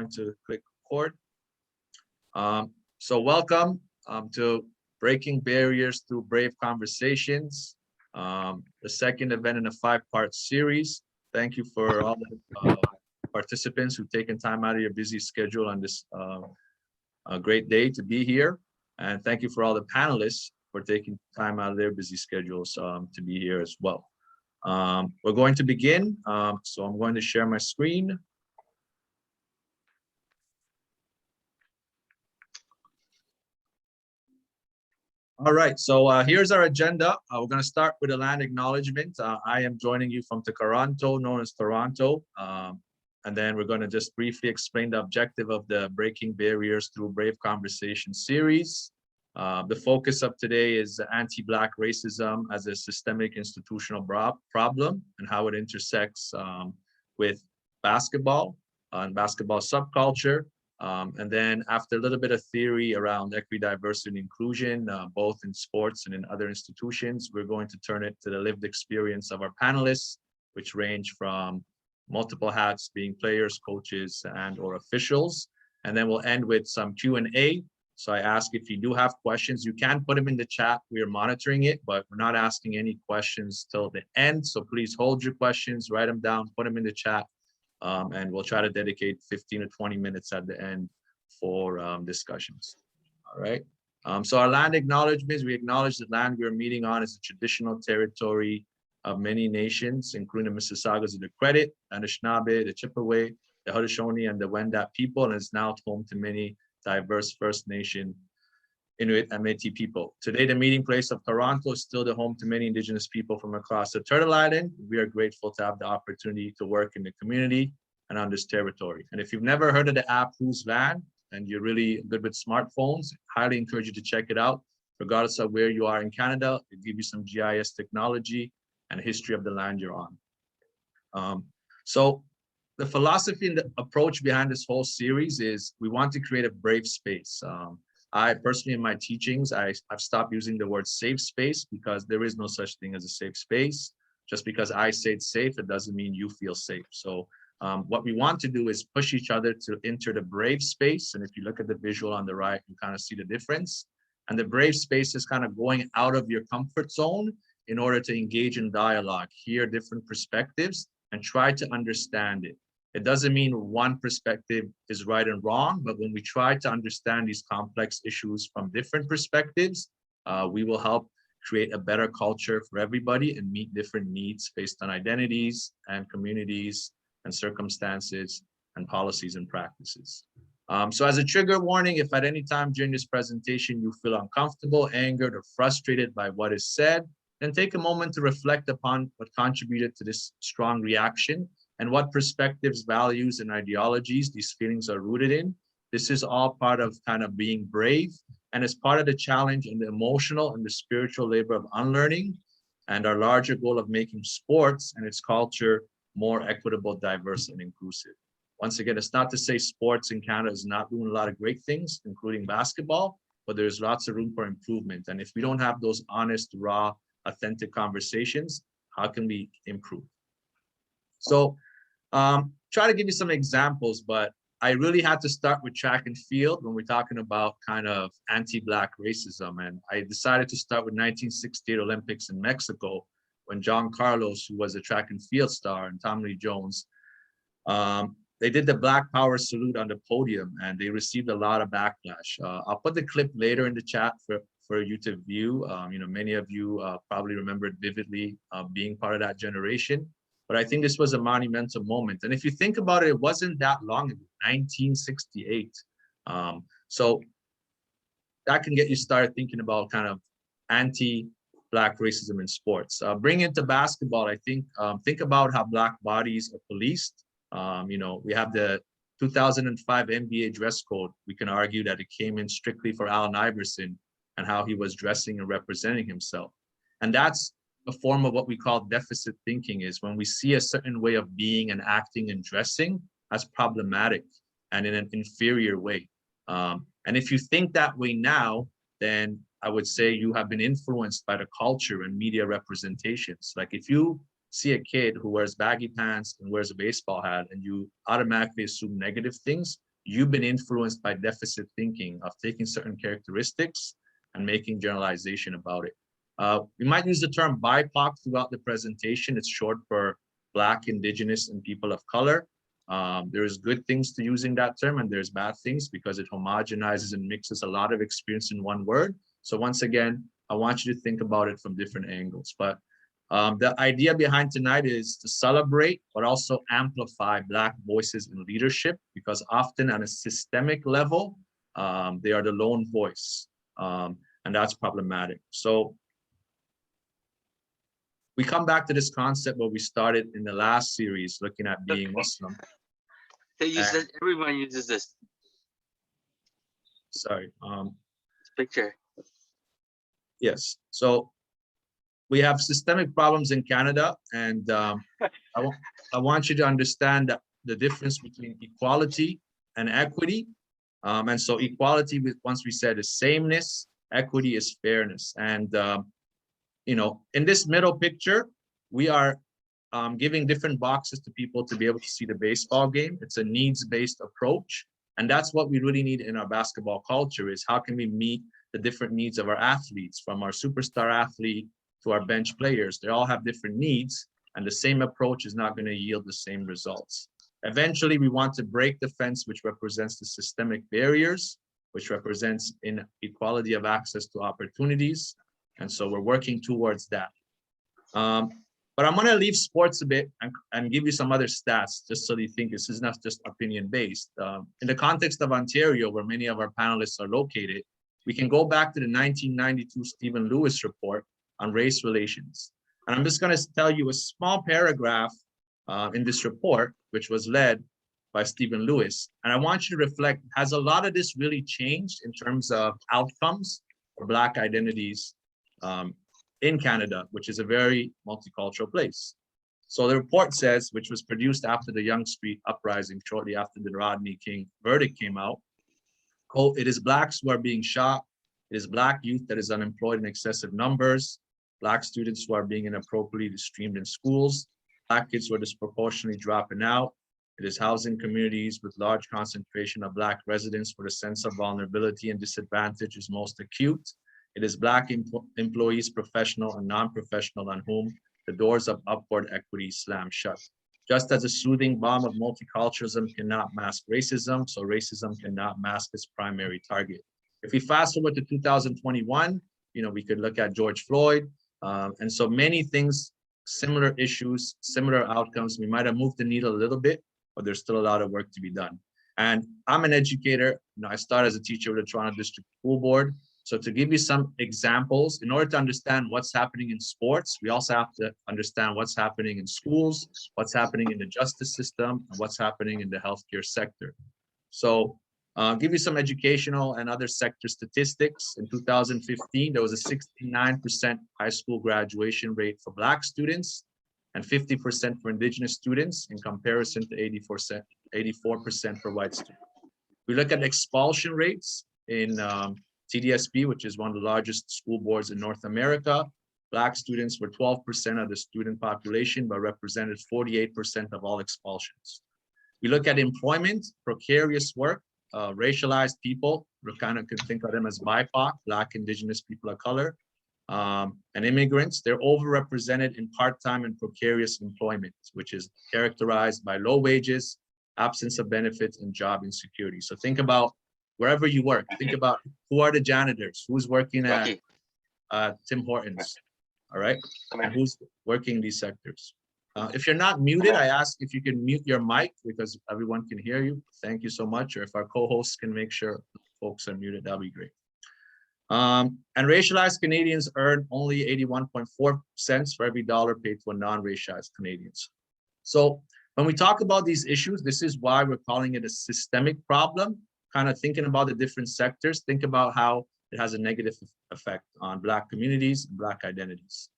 going to click record. So welcome to Breaking Barriers Through Brave Conversations, the second event in a 5-part series. Thank you for all the participants who've taken time out of your busy schedule on this great day to be here. And thank you for all the panelists for taking time out of their busy schedules to be here as well. We're going to begin. So I'm going to share my screen. All right, so here's our agenda. We're going to start with a land acknowledgement. I am joining you from Toronto, known as Toronto. And then we're going to just briefly explain the objective of the Breaking Barriers Through Brave Conversation series. The focus of today is anti-Black racism as a systemic institutional problem and how it intersects with basketball and basketball subculture. And then after a little bit of theory around equity, diversity, and inclusion, both in sports and in other institutions, we're going to turn it to the lived experience of our panelists, which range from multiple hats, being players, coaches, and or officials. And then we'll end with some Q&A. So I ask if you do have questions, you can put them in the chat. We are monitoring it, but we're not asking any questions till the end. So please hold your questions, write them down, put them in the chat. And we'll try to dedicate 15 to 20 minutes at the end for discussions. All right. So our land acknowledgements, we acknowledge the land we are meeting on is a traditional territory of many nations, including the Mississaugas of the Credit, Anishinaabe, the Chippewa, the Haudenosaunee, and the Wendat people, and is now home to many diverse First Nation, Inuit, and Métis people. Today, the meeting place of Toronto is still the home to many Indigenous people from across the Turtle Island. We are grateful to have the opportunity to work in the community and on this territory. And if you've never heard of the app Whose Land, and you're really good with smartphones, highly encourage you to check it out. Regardless of where you are in Canada, it gives you some GIS technology and history of the land you're on. So the philosophy and the approach behind this whole series is we want to create a brave space. I personally, in my teachings, I've stopped using the word safe space because there is no such thing as a safe space. Just because I say it's safe, it doesn't mean you feel safe. So what we want to do is push each other to enter the brave space. And if you look at the visual on the right, you kind of see the difference. And the brave space is kind of going out of your comfort zone in order to engage in dialogue, hear different perspectives, and try to understand it. It doesn't mean one perspective is right and wrong, but when we try to understand these complex issues from different perspectives, we will help create a better culture for everybody and meet different needs based on identities and communities and circumstances and policies and practices. So as a trigger warning, if at any time during this presentation you feel uncomfortable, angered, or frustrated by what is said, then take a moment to reflect upon what contributed to this strong reaction and what perspectives, values, and ideologies these feelings are rooted in. This is all part of kind of being brave, and it's part of the challenge and the emotional and the spiritual labor of unlearning, and our larger goal of making sports and its culture more equitable, diverse, and inclusive. Once again, it's not to say sports in Canada is not doing a lot of great things, including basketball, but there's lots of room for improvement. And if we don't have those honest, raw, authentic conversations, how can we improve? So try to give you some examples, but I really had to start with track and field when we're talking about kind of anti-Black racism. And I decided to start with 1968 Olympics in Mexico when John Carlos, who was a track and field star, and Tommy Lee Jones, they did the Black Power salute on the podium and they received a lot of backlash. I'll put the clip later in the chat for you to view. You know, many of you probably remember it vividly being part of that generation. But I think this was a monumental moment. And if you think about it, it wasn't that long ago, 1968. So that can get you started thinking about kind of anti-Black racism in sports. Bring it to basketball, I think about how Black bodies are policed. You know, we have the 2005 NBA dress code. We can argue that it came in strictly for Allen Iverson and how he was dressing and representing himself. And that's a form of what we call deficit thinking, is when we see a certain way of being and acting and dressing as problematic and in an inferior way. And if you think that way now, then I would say you have been influenced by the culture and media representations. Like if you see a kid who wears baggy pants and wears a baseball hat and you automatically assume negative things, you've been influenced by deficit thinking of taking certain characteristics and making generalization about it. We might use the term BIPOC throughout the presentation. It's short for Black, Indigenous, and people of color. There's good things to using that term, and there's bad things because it homogenizes and mixes a lot of experience in one word. So once again, I want you to think about it from different angles. But the idea behind tonight is to celebrate, but also amplify Black voices in leadership, because often on a systemic level, they are the lone voice, and that's problematic. So we come back to this concept where we started in the last series, looking at being Muslim. They use this, everyone uses this. Sorry. Picture. Yes. So we have systemic problems in Canada, and I want you to understand that the difference between equality and equity. And so equality, once we said, is sameness. Equity is fairness. And you know, in this middle picture, we are giving different boxes to people to be able to see the baseball game. It's a needs-based approach. And that's what we really need in our basketball culture, is how can we meet the different needs of our athletes, from our superstar athlete to our bench players. They all have different needs, and the same approach is not going to yield the same results. Eventually, we want to break the fence, which represents the systemic barriers, which represents inequality of access to opportunities. And so we're working towards that. But I'm going to leave sports a bit and give you some other stats, just so you think this is not just opinion-based. In the context of Ontario, where many of our panelists are located, we can go back to the 1992 Stephen Lewis report on race relations. And I'm just going to tell you a small paragraph in this report, which was led by Stephen Lewis. And I want you to reflect, has a lot of this really changed in terms of outcomes for Black identities in Canada, which is a very multicultural place? So the report says, which was produced after the Yonge Street uprising, shortly after the Rodney King verdict came out, quote, "It is Blacks who are being shot. It is Black youth that is unemployed in excessive numbers. Black students who are being inappropriately streamed in schools. Black kids who are disproportionately dropping out. It is housing communities with large concentration of Black residents where the sense of vulnerability and disadvantage is most acute. It is Black employees, professional and non-professional, on whom the doors of upward equity slam shut. Just as a soothing balm of multiculturalism cannot mask racism, so racism cannot mask its primary target." If we fast forward to 2021, you know, we could look at George Floyd, and so many things, similar issues, similar outcomes. We might have moved the needle a little bit, but there's still a lot of work to be done. And I'm an educator. You know, I started as a teacher with the Toronto District School Board. So to give you some examples, in order to understand what's happening in sports, we also have to understand what's happening in schools, what's happening in the justice system, and what's happening in the healthcare sector. So give you some educational and other sector statistics. In 2015, there was a 69% high school graduation rate for Black students and 50% for Indigenous students, in comparison to 84% for white students. We look at expulsion rates in TDSP, which is one of the largest school boards in North America. Black students were 12% of the student population, but represented 48% of all expulsions. We look at employment, precarious work, racialized people, we kind of could think of them as BIPOC, Black, Indigenous, people of color, and immigrants. They're overrepresented in part-time and precarious employment, which is characterized by low wages, absence of benefits, and job insecurity. So think about wherever you work, think about who are the janitors, who's working at Tim Hortons, all right? And who's working these sectors. If you're not muted, I ask if you can mute your mic because everyone can hear you. Thank you so much. Or if our co-hosts can make sure folks are muted, that'd be great. And racialized Canadians earn only 81.4 cents for every dollar paid to a non-racialized Canadians. So when we talk about these issues, this is why we're calling it a systemic problem. Kind of thinking about the different sectors, think about how it has a negative effect on Black communities and Black identities.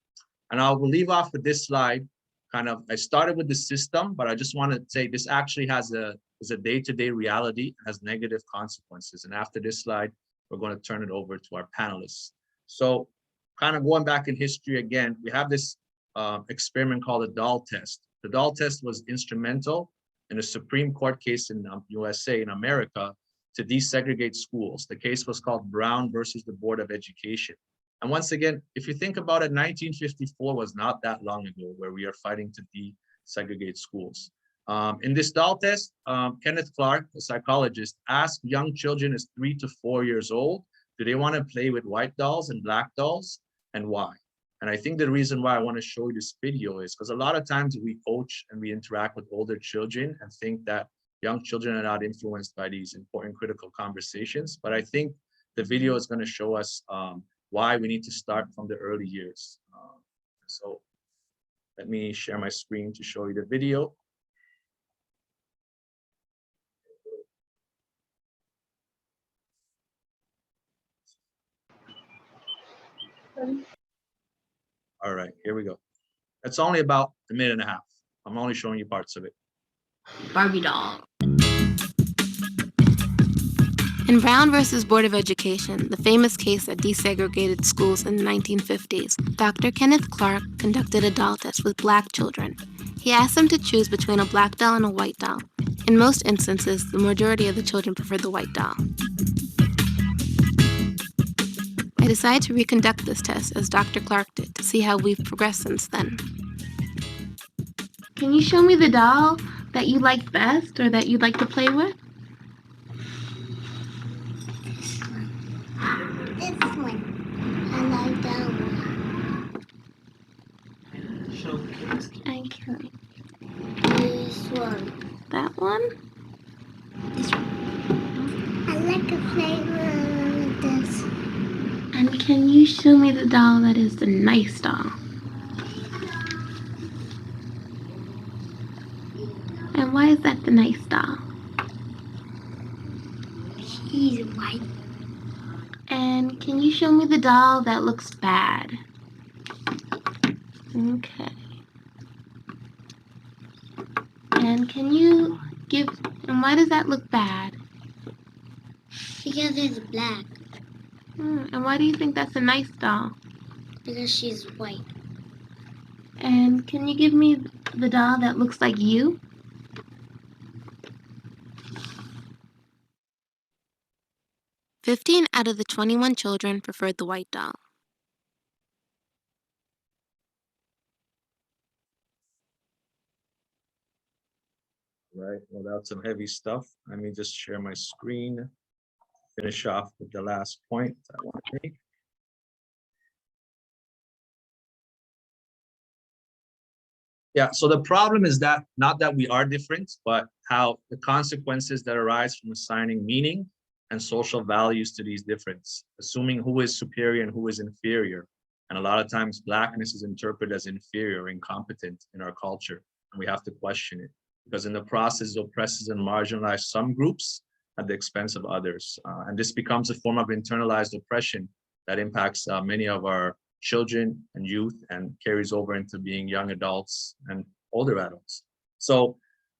And I'll leave off with this slide. I started with the system, but I just want to say this actually is a day-to-day reality, has negative consequences. And after this slide, we're going to turn it over to our panelists. So kind of going back in history again, we have this experiment called the doll test. The doll test was instrumental in a Supreme Court case in USA, in America, to desegregate schools. The case was called Brown versus the Board of Education. And once again, if you think about it, 1954 was not that long ago where we are fighting to desegregate schools. In this doll test, Kenneth Clark, a psychologist, asked young children as 3 to 4 years old, do they want to play with white dolls and black dolls, and why? And I think the reason why I want to show you this video is because a lot of times we coach and we interact with older children and think that young children are not influenced by these important critical conversations. But I think the video is going to show us why we need to start from the early years. So let me share my screen to show you the video. All right, here we go. It's only about a minute and a half. I'm only showing you parts of it. Barbie doll. In Brown versus Board of Education, the famous case that desegregated schools in the 1950s, Dr. Kenneth Clark conducted a doll test with black children. He asked them to choose between a black doll and a white doll. In most instances, the majority of the children preferred the white doll. I decided to reconduct this test as Dr. Clark did to see how we've progressed since then. Can you show me the doll that you like best or that you'd like to play with? This one. I like that one. Okay. This one. That one? This one. I like to play with this. And can you show me the doll that is the nice doll? And why is that the nice doll? She's white. And can you show me the doll that looks bad? Okay. And can you and why does that look bad? Because it's black. And why do you think that's a nice doll? Because she's white. And can you give me the doll that looks like you? "15 out of the 21 children preferred the white doll. Right, well, that's some heavy stuff. Let me just share my screen, finish off with the last point I want to make. Yeah, so the problem is that not that we are different, but how the consequences that arise from assigning meaning and social values to these differences, assuming who is superior and who is inferior. And a lot of times Blackness is interpreted as inferior, incompetent in our culture, and we have to question it, because in the process it oppresses and marginalizes some groups at the expense of others. And this becomes a form of internalized oppression that impacts many of our children and youth and carries over into being young adults and older adults. So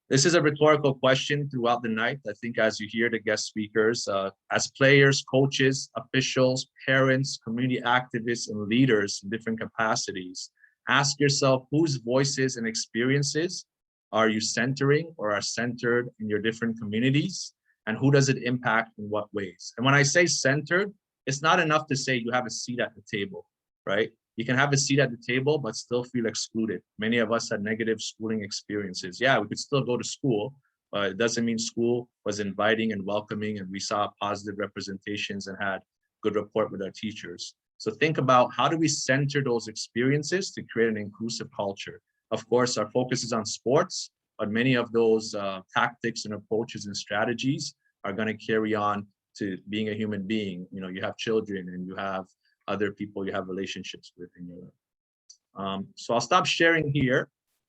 this is a rhetorical question throughout the night. I think as you hear the guest speakers, as players, coaches, officials, parents, community activists, and leaders in different capacities, ask yourself whose voices and experiences are you centering or are centered in your different communities, and who does it impact in what ways? And when I say centered, it's not enough to say you have a seat at the table, right? You can have a seat at the table, but still feel excluded. Many of us had negative schooling experiences. Yeah, we could still go to school, but it doesn't mean school was inviting and welcoming, and we saw positive representations and had good rapport with our teachers. So think about how do we center those experiences to create an inclusive culture? Of course, our focus is on sports, but many of those tactics and approaches and strategies are going to carry on to being a human being. You know, you have children and you have other people you have relationships with in your life. So I'll stop sharing here.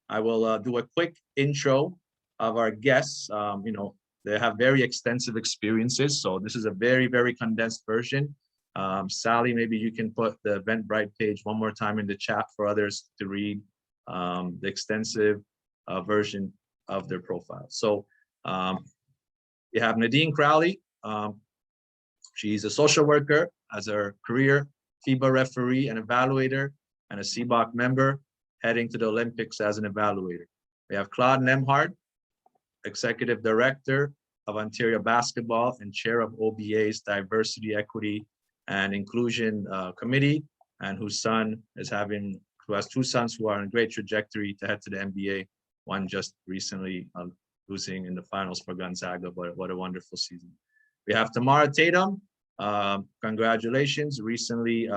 I will do a quick intro of our guests. You know, they have very extensive experiences, so this is a very, very condensed version. Sally, maybe you can put the Eventbrite page one more time in the chat for others to read the extensive version of their profile. So you have Nadine Crowley. She's a social worker, as her career, FIBA referee and evaluator, and a CBOC member, heading to the Olympics as an evaluator. We have Claude Nemhard, Executive Director of Ontario Basketball and Chair of OBA's Diversity, Equity, and Inclusion Committee, and who has two sons who are on a great trajectory to head to the NBA. One just recently losing in the finals for Gonzaga, but what a wonderful season. We have Tamara Tatum. Congratulations, recently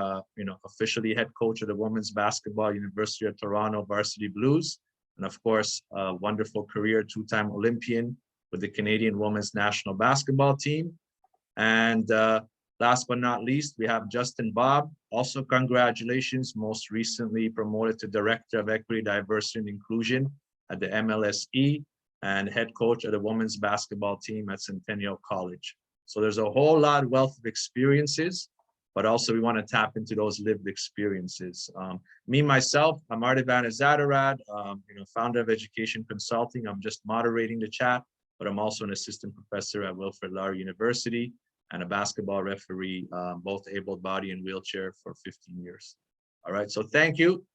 officially head coach of the women's basketball University of Toronto Varsity Blues, and of course a wonderful career, two-time Olympian with the Canadian women's national basketball team. And last but not least, we have Justin Bob. Also congratulations, most recently promoted to Director of Equity, Diversity, and Inclusion at the MLSE and head coach of the women's basketball team at Centennial College. So there's a whole lot of wealth of experiences, but also we want to tap into those lived experiences. Me, myself, I'm Ardavan Eizadirad, founder of Education Consulting. I'm just moderating the chat, but I'm also an assistant professor at Wilfrid Laurier University and a basketball referee, both able-bodied and wheelchair for 15 years. All right, so thank you.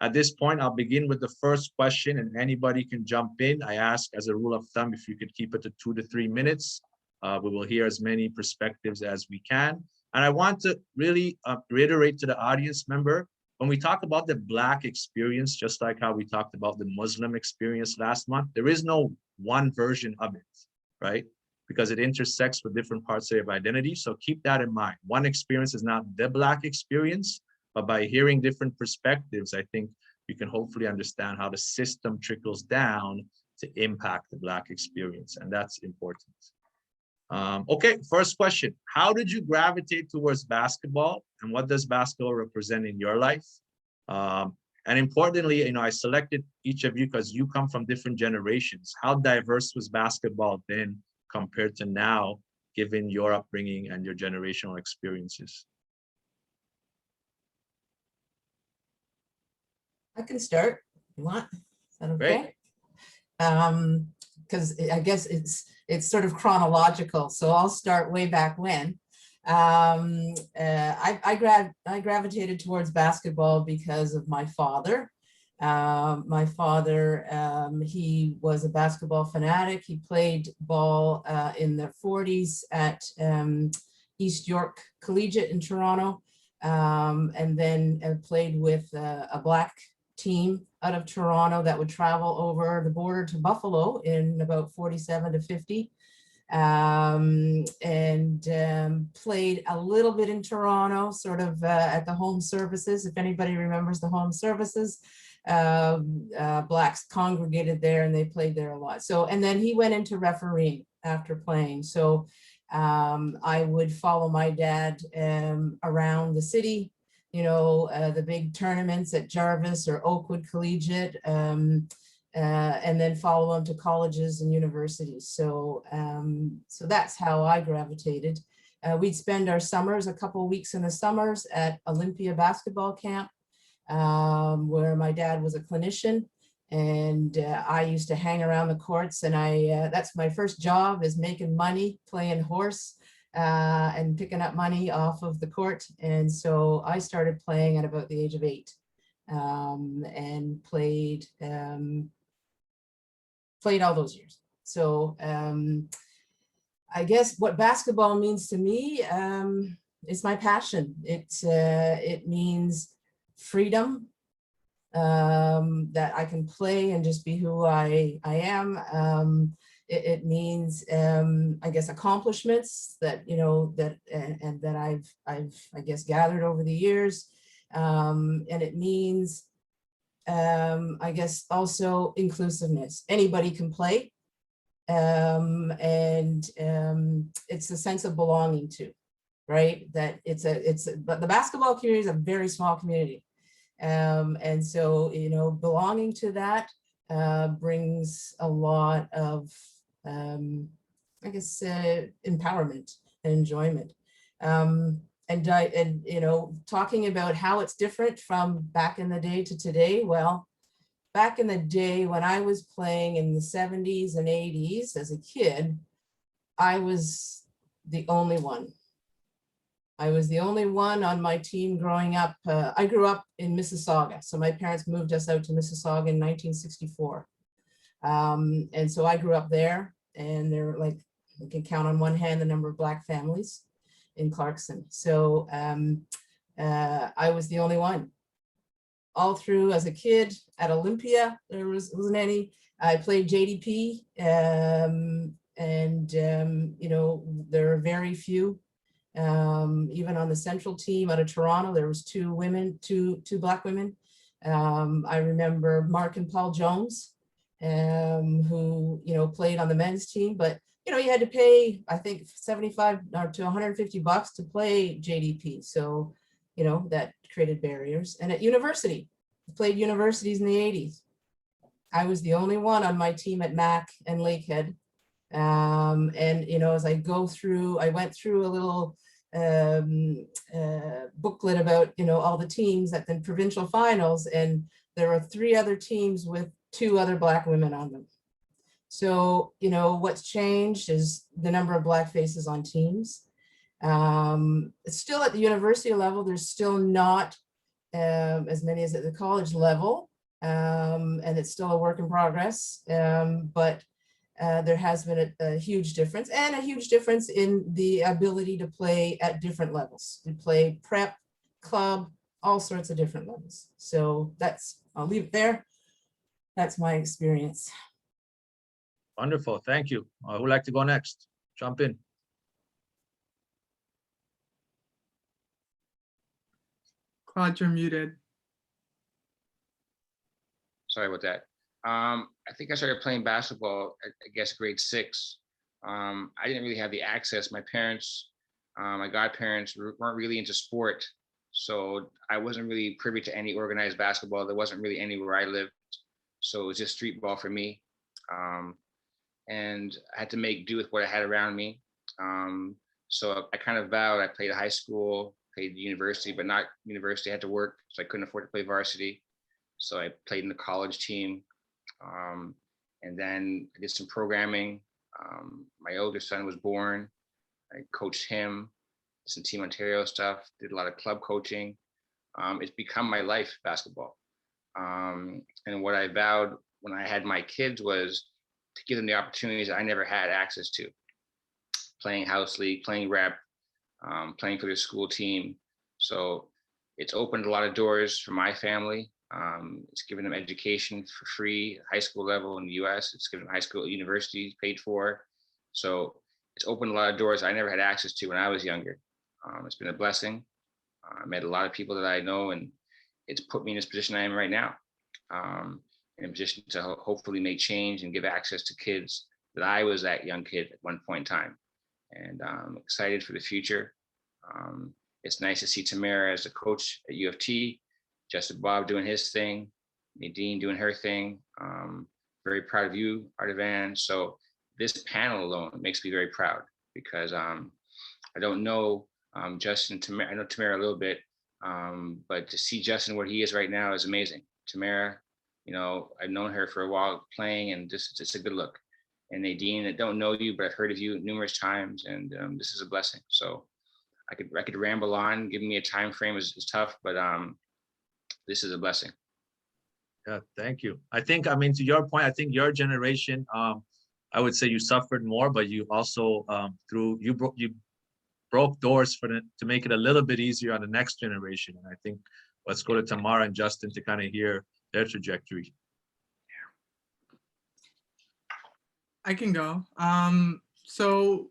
At this point, I'll begin with the first question and anybody can jump in. I ask as a rule of thumb, if you could keep it to 2 to 3 minutes. We will hear as many perspectives as we can. And I want to really reiterate to the audience member, when we talk about the Black experience, just like how we talked about the Muslim experience last month, there is no one version of it, right? Because it intersects with different parts of your identity. So keep that in mind. One experience is not the Black experience, but by hearing different perspectives, I think you can hopefully understand how the system trickles down to impact the Black experience. And that's important. Okay, first question. How did you gravitate towards basketball and what does basketball represent in your life? And importantly, I selected each of you because you come from different generations. How diverse was basketball then compared to now, given your upbringing and your generational experiences? I can start if you want. Is that okay? Because I guess it's sort of chronological, so I'll start way back when. I gravitated towards basketball because of my father. My father, he was a basketball fanatic. He played ball in the 40s at East York Collegiate in Toronto, and then played with a Black team out of Toronto that would travel over the border to Buffalo in about 47 to 50. Played a little bit in Toronto, sort of at the home services. If anybody remembers the home services, Blacks congregated there and they played there a lot. So, and then he went into refereeing after playing. So I would follow my dad around the city, the big tournaments at Jarvis or Oakwood Collegiate, and then follow them to colleges and universities. So, so that's how I gravitated. We'd spend our summers, a couple of weeks in the summers at Olympia basketball camp, where my dad was a clinician, and I used to hang around the courts, and that's my first job, is making money, playing horse, and picking up money off of the court. And so I started playing at about the age of 8, and played all those years. So I guess what basketball means to me is my passion. It means freedom, that I can play and just be who I am. It means, I guess, accomplishments that, that I've I guess, gathered over the years. And it means, I guess, also inclusiveness. Anybody can play. It's a sense of belonging to, right? That but the basketball community is a very small community. And so, belonging to that brings a lot of, I guess, empowerment and enjoyment. Talking about how it's different from back in the day to today. Well, back in the day when I was playing in the 70s and 80s as a kid, I was the only one. I was the only one on my team growing up. I grew up in Mississauga. So my parents moved us out to Mississauga in 1964. And so I grew up there, and there were, like, you can count on one hand the number of Black families in Clarkson. So I was the only one. All through as a kid at Olympia, there wasn't any. I played JDP, you know, there are very few. Even on the central team out of Toronto, there was two Black women. I remember Mark and Paul Jones, who, you know, played on the men's team, but, you know, you had to pay, I think, $75 to $150 to play JDP. So, you know, that created barriers. And at university, I played universities in the 80s. I was the only one on my team at Mac and Lakehead. And, you know, as I went through a little booklet about, you know, all the teams at the provincial finals, and there were 3 other teams with 2 other Black women on them. So, you know, what's changed is the number of Black faces on teams. Still at the university level, there's still not as many as at the college level, and it's still a work in progress, but there has been a huge difference, and a huge difference in the ability to play at different levels, to play prep, club, all sorts of different levels. So I'll leave it there. That's my experience. Wonderful, thank you. Who would like to go next? Jump in. Claude, you're muted. Sorry about that. I think I started playing basketball at, I guess, grade 6. I didn't really have the access. My parents, my godparents weren't really into sport. So I wasn't really privy to any organized basketball. There wasn't really any where I lived. So it was just street ball for me. And I had to make do with what I had around me. So I kind of vowed. I played high school, played university, but not university. I had to work, so I couldn't afford to play varsity. So I played in the college team. And then I did some programming. My older son was born. I coached him, did some Team Ontario stuff, did a lot of club coaching. It's become my life, basketball. And what I vowed when I had my kids was to give them the opportunities I never had access to. Playing house league, playing rep, playing for their school team. So it's opened a lot of doors for my family. It's given them education for free, high school level in the US. It's given them high school, universities paid for. So it's opened a lot of doors I never had access to when I was younger. It's been a blessing. I met a lot of people that I know, and it's put me in this position I am right now. In a position to hopefully make change and give access to kids that I was that young kid at one point in time. And I'm excited for the future. It's nice to see Tamara as a coach at U of T, Justin Bob doing his thing, Nadine doing her thing. Very proud of you, Ardavan. So this panel alone makes me very proud, because I don't know Justin, Tamara, I know Tamara a little bit, but to see Justin where he is right now is amazing. Tamara, you know, I've known her for a while playing, and just it's a good look. And Nadine, I don't know you, but I've heard of you numerous times, and this is a blessing. So I could ramble on. Giving me a time frame is tough, but this is a blessing. Yeah, thank you. I think, I mean, to your point, I think your generation, I would say you suffered more, but you also you broke doors to make it a little bit easier on the next generation. And I think let's go to Tamara and Justin to kind of hear their trajectory. I can go. So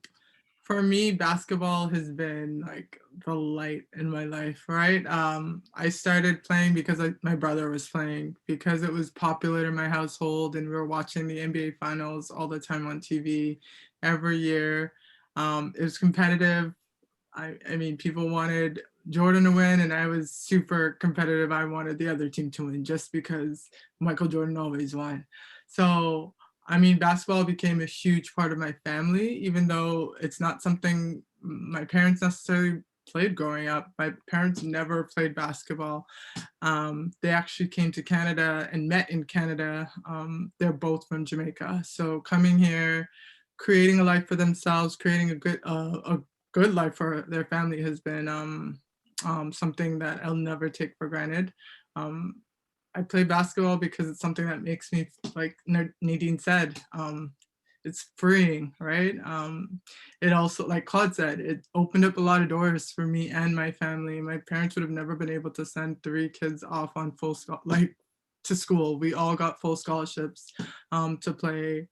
for me, basketball has been like the light in my life, right? I started playing because my brother was playing, because it was popular in my household, and we were watching the NBA finals all the time on TV every year. It was competitive. I mean, people wanted Jordan to win, and I was super competitive. I wanted the other team to win just because Michael Jordan always won. So I mean, basketball became a huge part of my family, even though it's not something my parents necessarily played growing up. My parents never played basketball. They actually came to Canada and met in Canada. They're both from Jamaica. So coming here, creating a life for themselves, creating a good life for their family has been something that I'll never take for granted. I play basketball because it's something that makes me, like Nadine said, it's freeing, right? It also, like Claude said, it opened up a lot of doors for me and my family. My parents would have never been able to send 3 kids off on to school. We all got full scholarships to play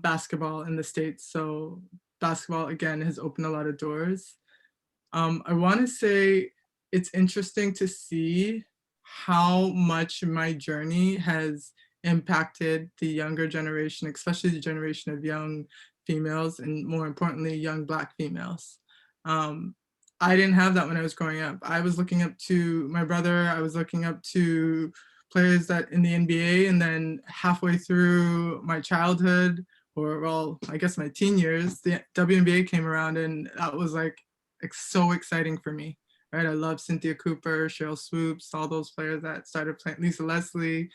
basketball in the States. So basketball, again, has opened a lot of doors. I want to say it's interesting to see how much my journey has impacted the younger generation, especially the generation of young females, and more importantly, young Black females. I didn't have that when I was growing up. I was looking up to my brother. I was looking up to players that in the NBA, and then halfway through my childhood, or well, I guess my teen years, the WNBA came around, and that was like so exciting for me, right? I love Cynthia Cooper, Cheryl Swoops, all those players that started playing, Lisa Leslie,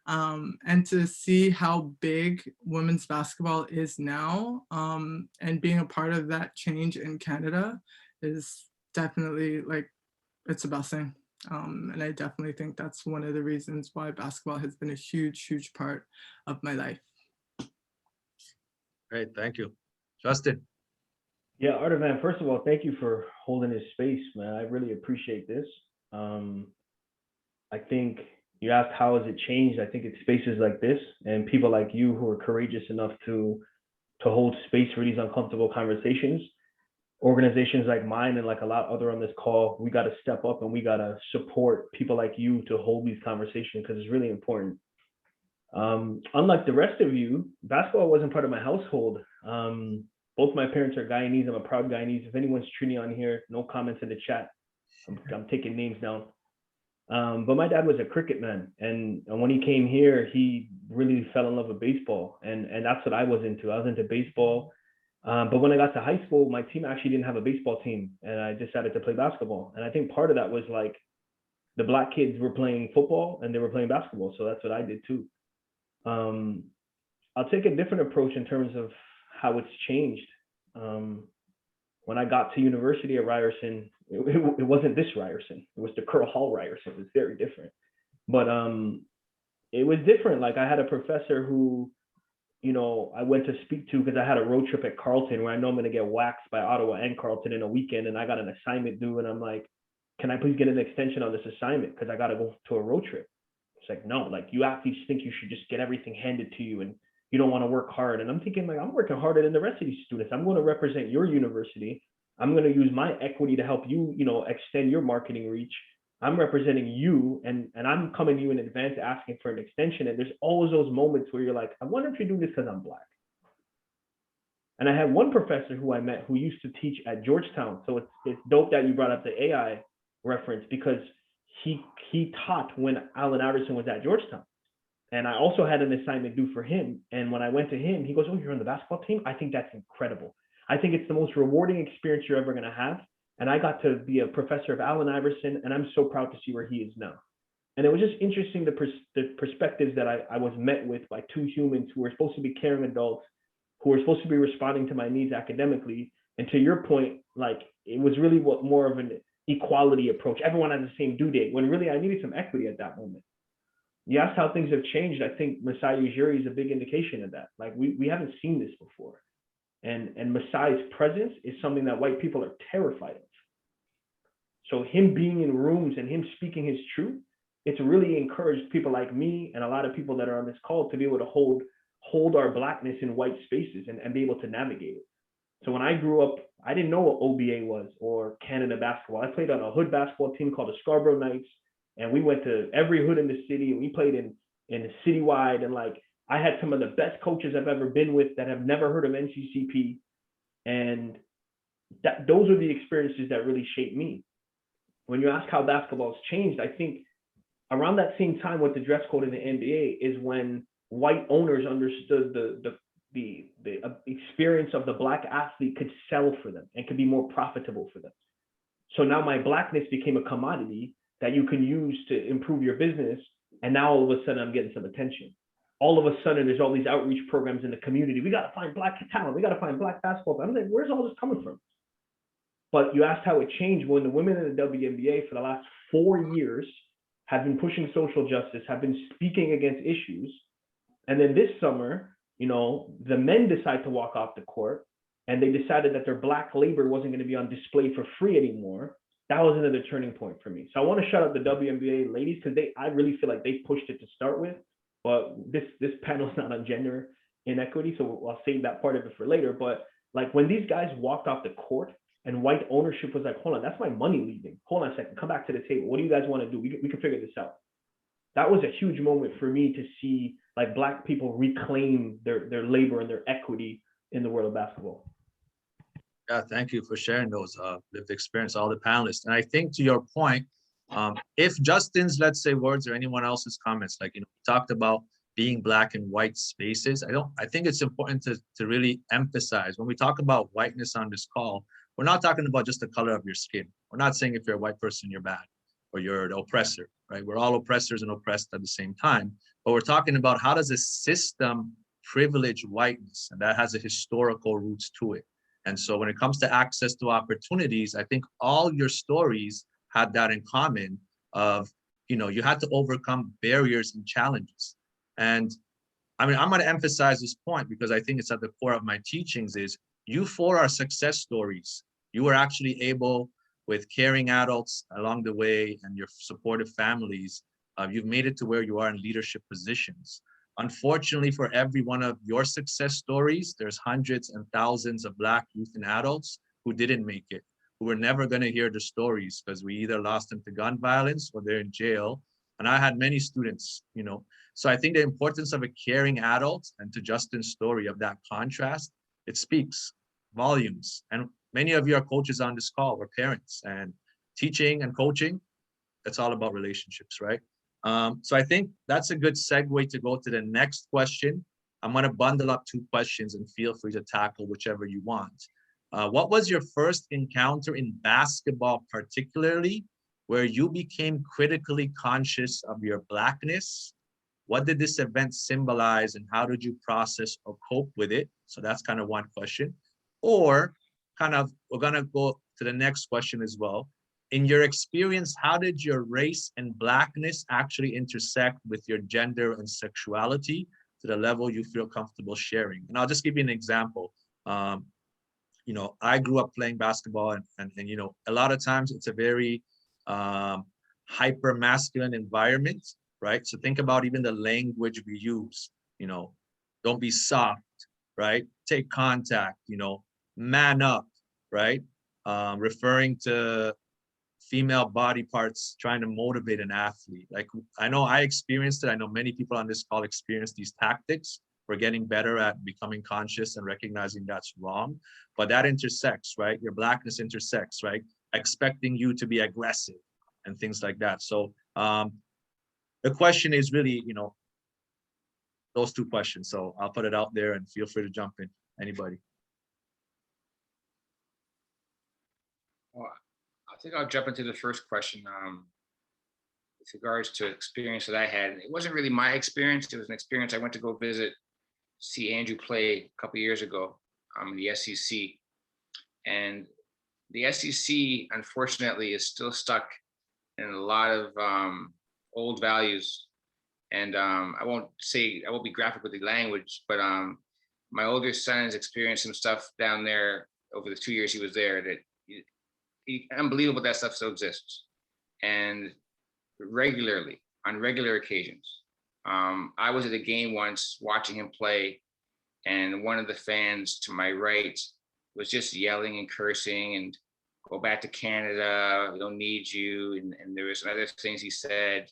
and to see how big women's basketball is now, and being a part of that change in Canada is definitely like, it's a blessing. And I definitely think that's one of the reasons why basketball has been a huge, huge part of my life. Great, thank you. Justin. Yeah, Ardavan, first of all, thank you for holding this space, man. I really appreciate this. I think you asked how has it changed. I think it's spaces like this and people like you who are courageous enough to hold space for these uncomfortable conversations. Organizations like mine and like a lot other on this call, we got to step up and we got to support people like you to hold these conversations because it's really important. Unlike the rest of you, basketball wasn't part of my household. Both my parents are Guyanese. I'm a proud Guyanese. If anyone's Trini on here, no comments in the chat. I'm taking names down. But my dad was a cricket man. And when he came here, he really fell in love with baseball. And that's what I was into. I was into baseball. But when I got to high school, my team actually didn't have a baseball team. And I decided to play basketball. And I think part of that was like the Black kids were playing football and they were playing basketball. So that's what I did too. I'll take a different approach in terms of how it's changed. When I got to university at Ryerson, it wasn't this Ryerson. It was the Curl Hall Ryerson. It was very different. But it was different. Like I had a professor who, you know, I went to speak to because I had a road trip at Carleton where I know I'm going to get waxed by Ottawa and Carleton in a weekend. And I got an assignment due. And I'm like, can I please get an extension on this assignment? Because I got to go to a road trip. It's like, no, like you actually think you should just get everything handed to you and you don't want to work hard. And I'm thinking like, I'm working harder than the rest of these students. I'm going to represent your university. I'm going to use my equity to help you, you know, extend your marketing reach. I'm representing you and I'm coming to you in advance asking for an extension. And there's always those moments where you're like, I wonder if you're doing this because I'm Black. And I had one professor who I met who used to teach at Georgetown. So it's dope that you brought up the AI reference because he taught when Allen Iverson was at Georgetown. And I also had an assignment due for him. And when I went to him, he goes, oh, you're on the basketball team? I think that's incredible. I think it's the most rewarding experience you're ever going to have. And I got to be a professor of Allen Iverson, and I'm so proud to see where he is now. And it was just interesting, the perspectives that I was met with by two humans who were supposed to be caring adults, who were supposed to be responding to my needs academically. And to your point, like it was really more of an equality approach. Everyone had the same due date, when really I needed some equity at that moment. You asked how things have changed. I think Masai Ujiri is a big indication of that. Like we haven't seen this before. And Masai's presence is something that white people are terrified of. So him being in rooms and him speaking his truth, it's really encouraged people like me and a lot of people that are on this call to be able to hold our Blackness in white spaces and be able to navigate it. So when I grew up, I didn't know what OBA was or Canada basketball. I played on a hood basketball team called the Scarborough Knights. And we went to every hood in the city and we played in citywide. And like, I had some of the best coaches I've ever been with that have never heard of NCCP. And those are the experiences that really shaped me. When you ask how basketball has changed, I think around that same time with the dress code in the NBA is when white owners understood the experience of the Black athlete could sell for them and could be more profitable for them. So now my Blackness became a commodity that you can use to improve your business. And now all of a sudden I'm getting some attention. All of a sudden there's all these outreach programs in the community. We got to find Black talent. We got to find Black basketball. I'm like, where's all this coming from? But you asked how it changed when the women in the WNBA for the last 4 years have been pushing social justice, have been speaking against issues. And then this summer, you know, the men decide to walk off the court, and they decided that their Black labor wasn't going to be on display for free anymore. That was another turning point for me. So I want to shout out the WNBA ladies, because I really feel like they pushed it to start with. But this panel is not on gender inequity, so I'll save that part of it for later. But like when these guys walked off the court and white ownership was like, hold on, that's my money leaving. Hold on a second, come back to the table. What do you guys want to do? We can figure this out. That was a huge moment for me to see like Black people reclaim their labor and their equity in the world of basketball. Yeah, thank you for sharing those lived experience, all the panelists. And I think to your point, if Justin's, let's say, words or anyone else's comments, like, you know, we talked about being Black in white spaces, I think it's important to really emphasize when we talk about whiteness on this call, we're not talking about just the color of your skin. We're not saying if you're a white person, you're bad or you're the oppressor, right? We're all oppressors and oppressed at the same time. But we're talking about how does a system privilege whiteness, and that has a historical roots to it. And so when it comes to access to opportunities, I think all your stories had that in common of, you know, you had to overcome barriers and challenges. And I mean, I'm going to emphasize this point because I think it's at the core of my teachings is you four are success stories. You were actually able, with caring adults along the way and your supportive families, you've made it to where you are in leadership positions. Unfortunately, for every one of your success stories, there's hundreds and thousands of Black youth and adults who didn't make it, who were never going to hear the stories because we either lost them to gun violence or they're in jail. And I had many students, you know. So I think the importance of a caring adult, and to Justin's story of that contrast, it speaks volumes. And many of you are coaches on this call or parents, and teaching and coaching, it's all about relationships, right? So I think that's a good segue to go to the next question. I'm going to bundle up two questions and feel free to tackle whichever you want. What was your first encounter in basketball, particularly, where you became critically conscious of your Blackness? What did this event symbolize and how did you process or cope with it? So that's kind of one question. Or kind of, we're going to go to the next question as well. In your experience, how did your race and Blackness actually intersect with your gender and sexuality to the level you feel comfortable sharing? And I'll just give you an example. You know, I grew up playing basketball and you know, a lot of times it's a very hyper masculine environment, right? So think about even the language we use, you know, don't be soft, right? Take contact, you know, man up, right? Referring to female body parts, trying to motivate an athlete. Like, I know I experienced it. I know many people on this call experienced these tactics. We're getting better at becoming conscious and recognizing that's wrong, but that intersects, right? Your Blackness intersects, right? Expecting you to be aggressive and things like that. So the question is really, you know, those two questions. So I'll put it out there and feel free to jump in, anybody. Well, I think I'll jump into the first question. With regards to experience that I had, it wasn't really my experience. It was an experience I went to go see Andrew play a couple years ago in the SEC. And the SEC, unfortunately, is still stuck in a lot of old values. And I won't be graphic with the language, but my older son has experienced some stuff down there over the 2 years he was there that unbelievable that stuff still exists. And regularly, on regular occasions, I was at a game once watching him play, and one of the fans to my right was just yelling and cursing and go back to Canada, we don't need you. And there was other things he said,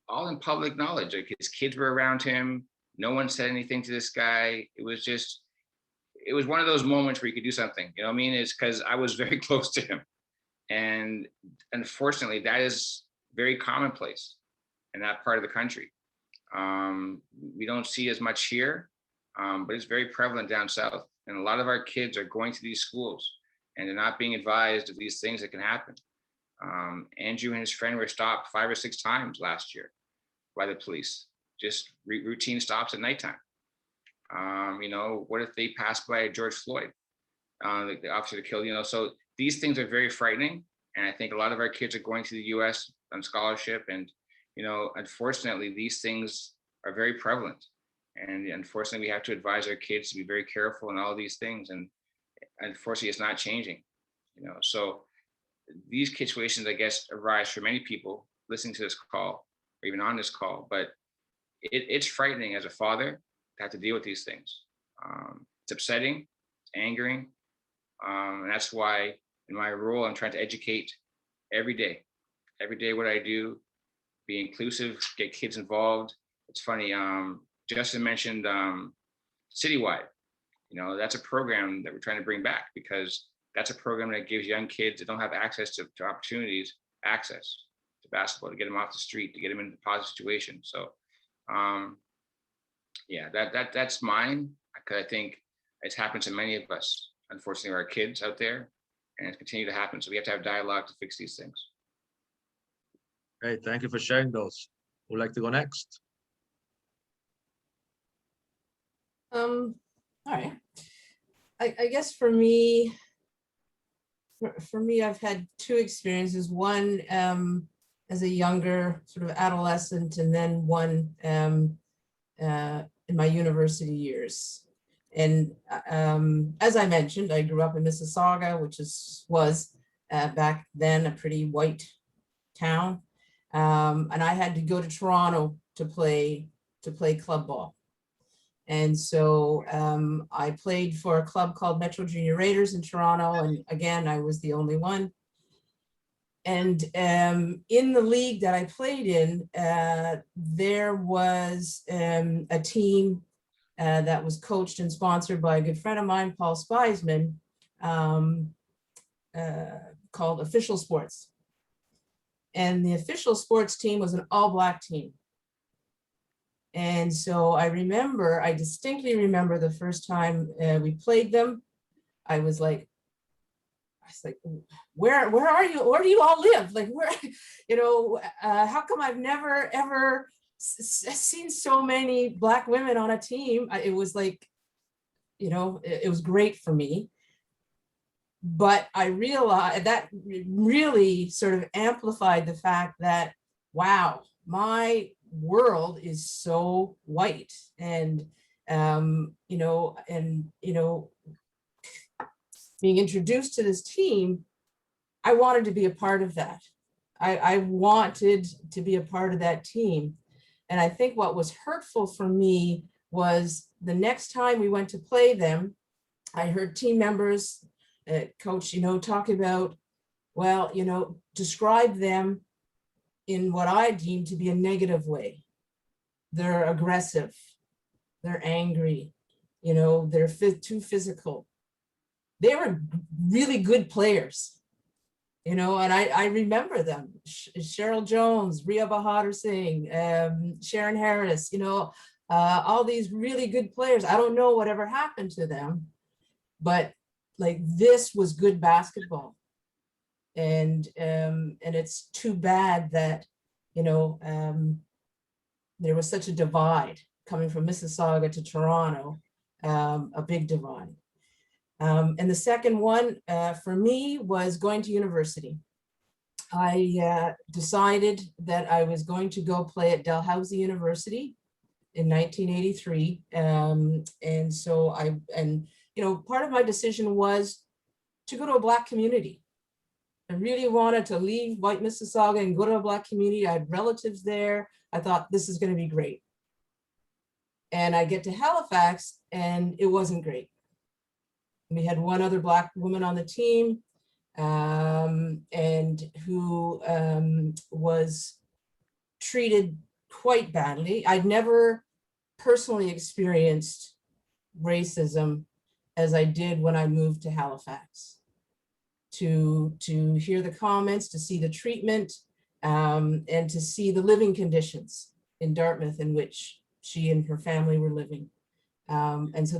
all in public knowledge. Like, his kids were around him. No one said anything to this guy. It was one of those moments where you could do something, you know what I mean? It's because I was very close to him. And unfortunately, that is very commonplace in that part of the country. We don't see as much here, but it's very prevalent down south. And a lot of our kids are going to these schools and they're not being advised of these things that can happen. Andrew and his friend were stopped 5 or 6 times last year by the police, just routine stops at nighttime. You know, what if they passed by George Floyd, the officer that killed, you know? So these things are very frightening. And I think a lot of our kids are going to the US on scholarship, and unfortunately, these things are very prevalent. And unfortunately, we have to advise our kids to be very careful in all these things. And unfortunately, it's not changing, So these situations, I guess, arise for many people listening to this call or even on this call, but it's frightening as a father to have to deal with these things. It's upsetting, it's angering. And that's why in my role, I'm trying to educate every day what I do, be inclusive, get kids involved. It's funny, Justin mentioned Citywide. That's a program that we're trying to bring back, because that's a program that gives young kids that don't have access to opportunities, access to basketball, to get them off the street, to get them into a positive situation. So that's mine, because I think it's happened to many of us, unfortunately, our kids out there, and it's continued to happen. So we have to have dialogue to fix these things. Great, thank you for sharing those. Who would like to go next? All right. I guess for me, I've had two experiences. One as a younger sort of adolescent, and then one in my university years. And as I mentioned, I grew up in Mississauga, which was back then a pretty white town. And I had to go to Toronto to play club ball. And so I played for a club called Metro Junior Raiders in Toronto. And again, I was the only one. And in the league that I played in, there was a team that was coached and sponsored by a good friend of mine, Paul Spiesman, called Official Sports. And the Official Sports team was an all-black team. And so I distinctly remember the first time we played them. I was like, where are you? Where do you all live? Like, where, how come I've never ever seen so many Black women on a team? It was like, it was great for me. But I realized that really sort of amplified the fact that, wow, my world is so white. And, being introduced to this team, I wanted to be a part of that. I wanted to be a part of that team. And I think what was hurtful for me was the next time we went to play them, I heard team members, coach, talk about, well, describe them in what I deem to be a negative way. They're aggressive, they're angry, they're too physical. They were really good players, and I remember them. Cheryl Jones, Ria Bahadur Singh, Sharon Harris, all these really good players. I don't know whatever happened to them, but like, this was good basketball. And it's too bad that, there was such a divide coming from Mississauga to Toronto, a big divide. And the second one for me was going to university. I decided that I was going to go play at Dalhousie University in 1983. And so part of my decision was to go to a Black community. I really wanted to leave white Mississauga and go to a Black community. I had relatives there. I thought, this is going to be great. And I get to Halifax and it wasn't great. We had one other Black woman on the team and who was treated quite badly. I'd never personally experienced racism as I did when I moved to Halifax. To hear the comments, to see the treatment, and to see the living conditions in Dartmouth in which she and her family were living. And so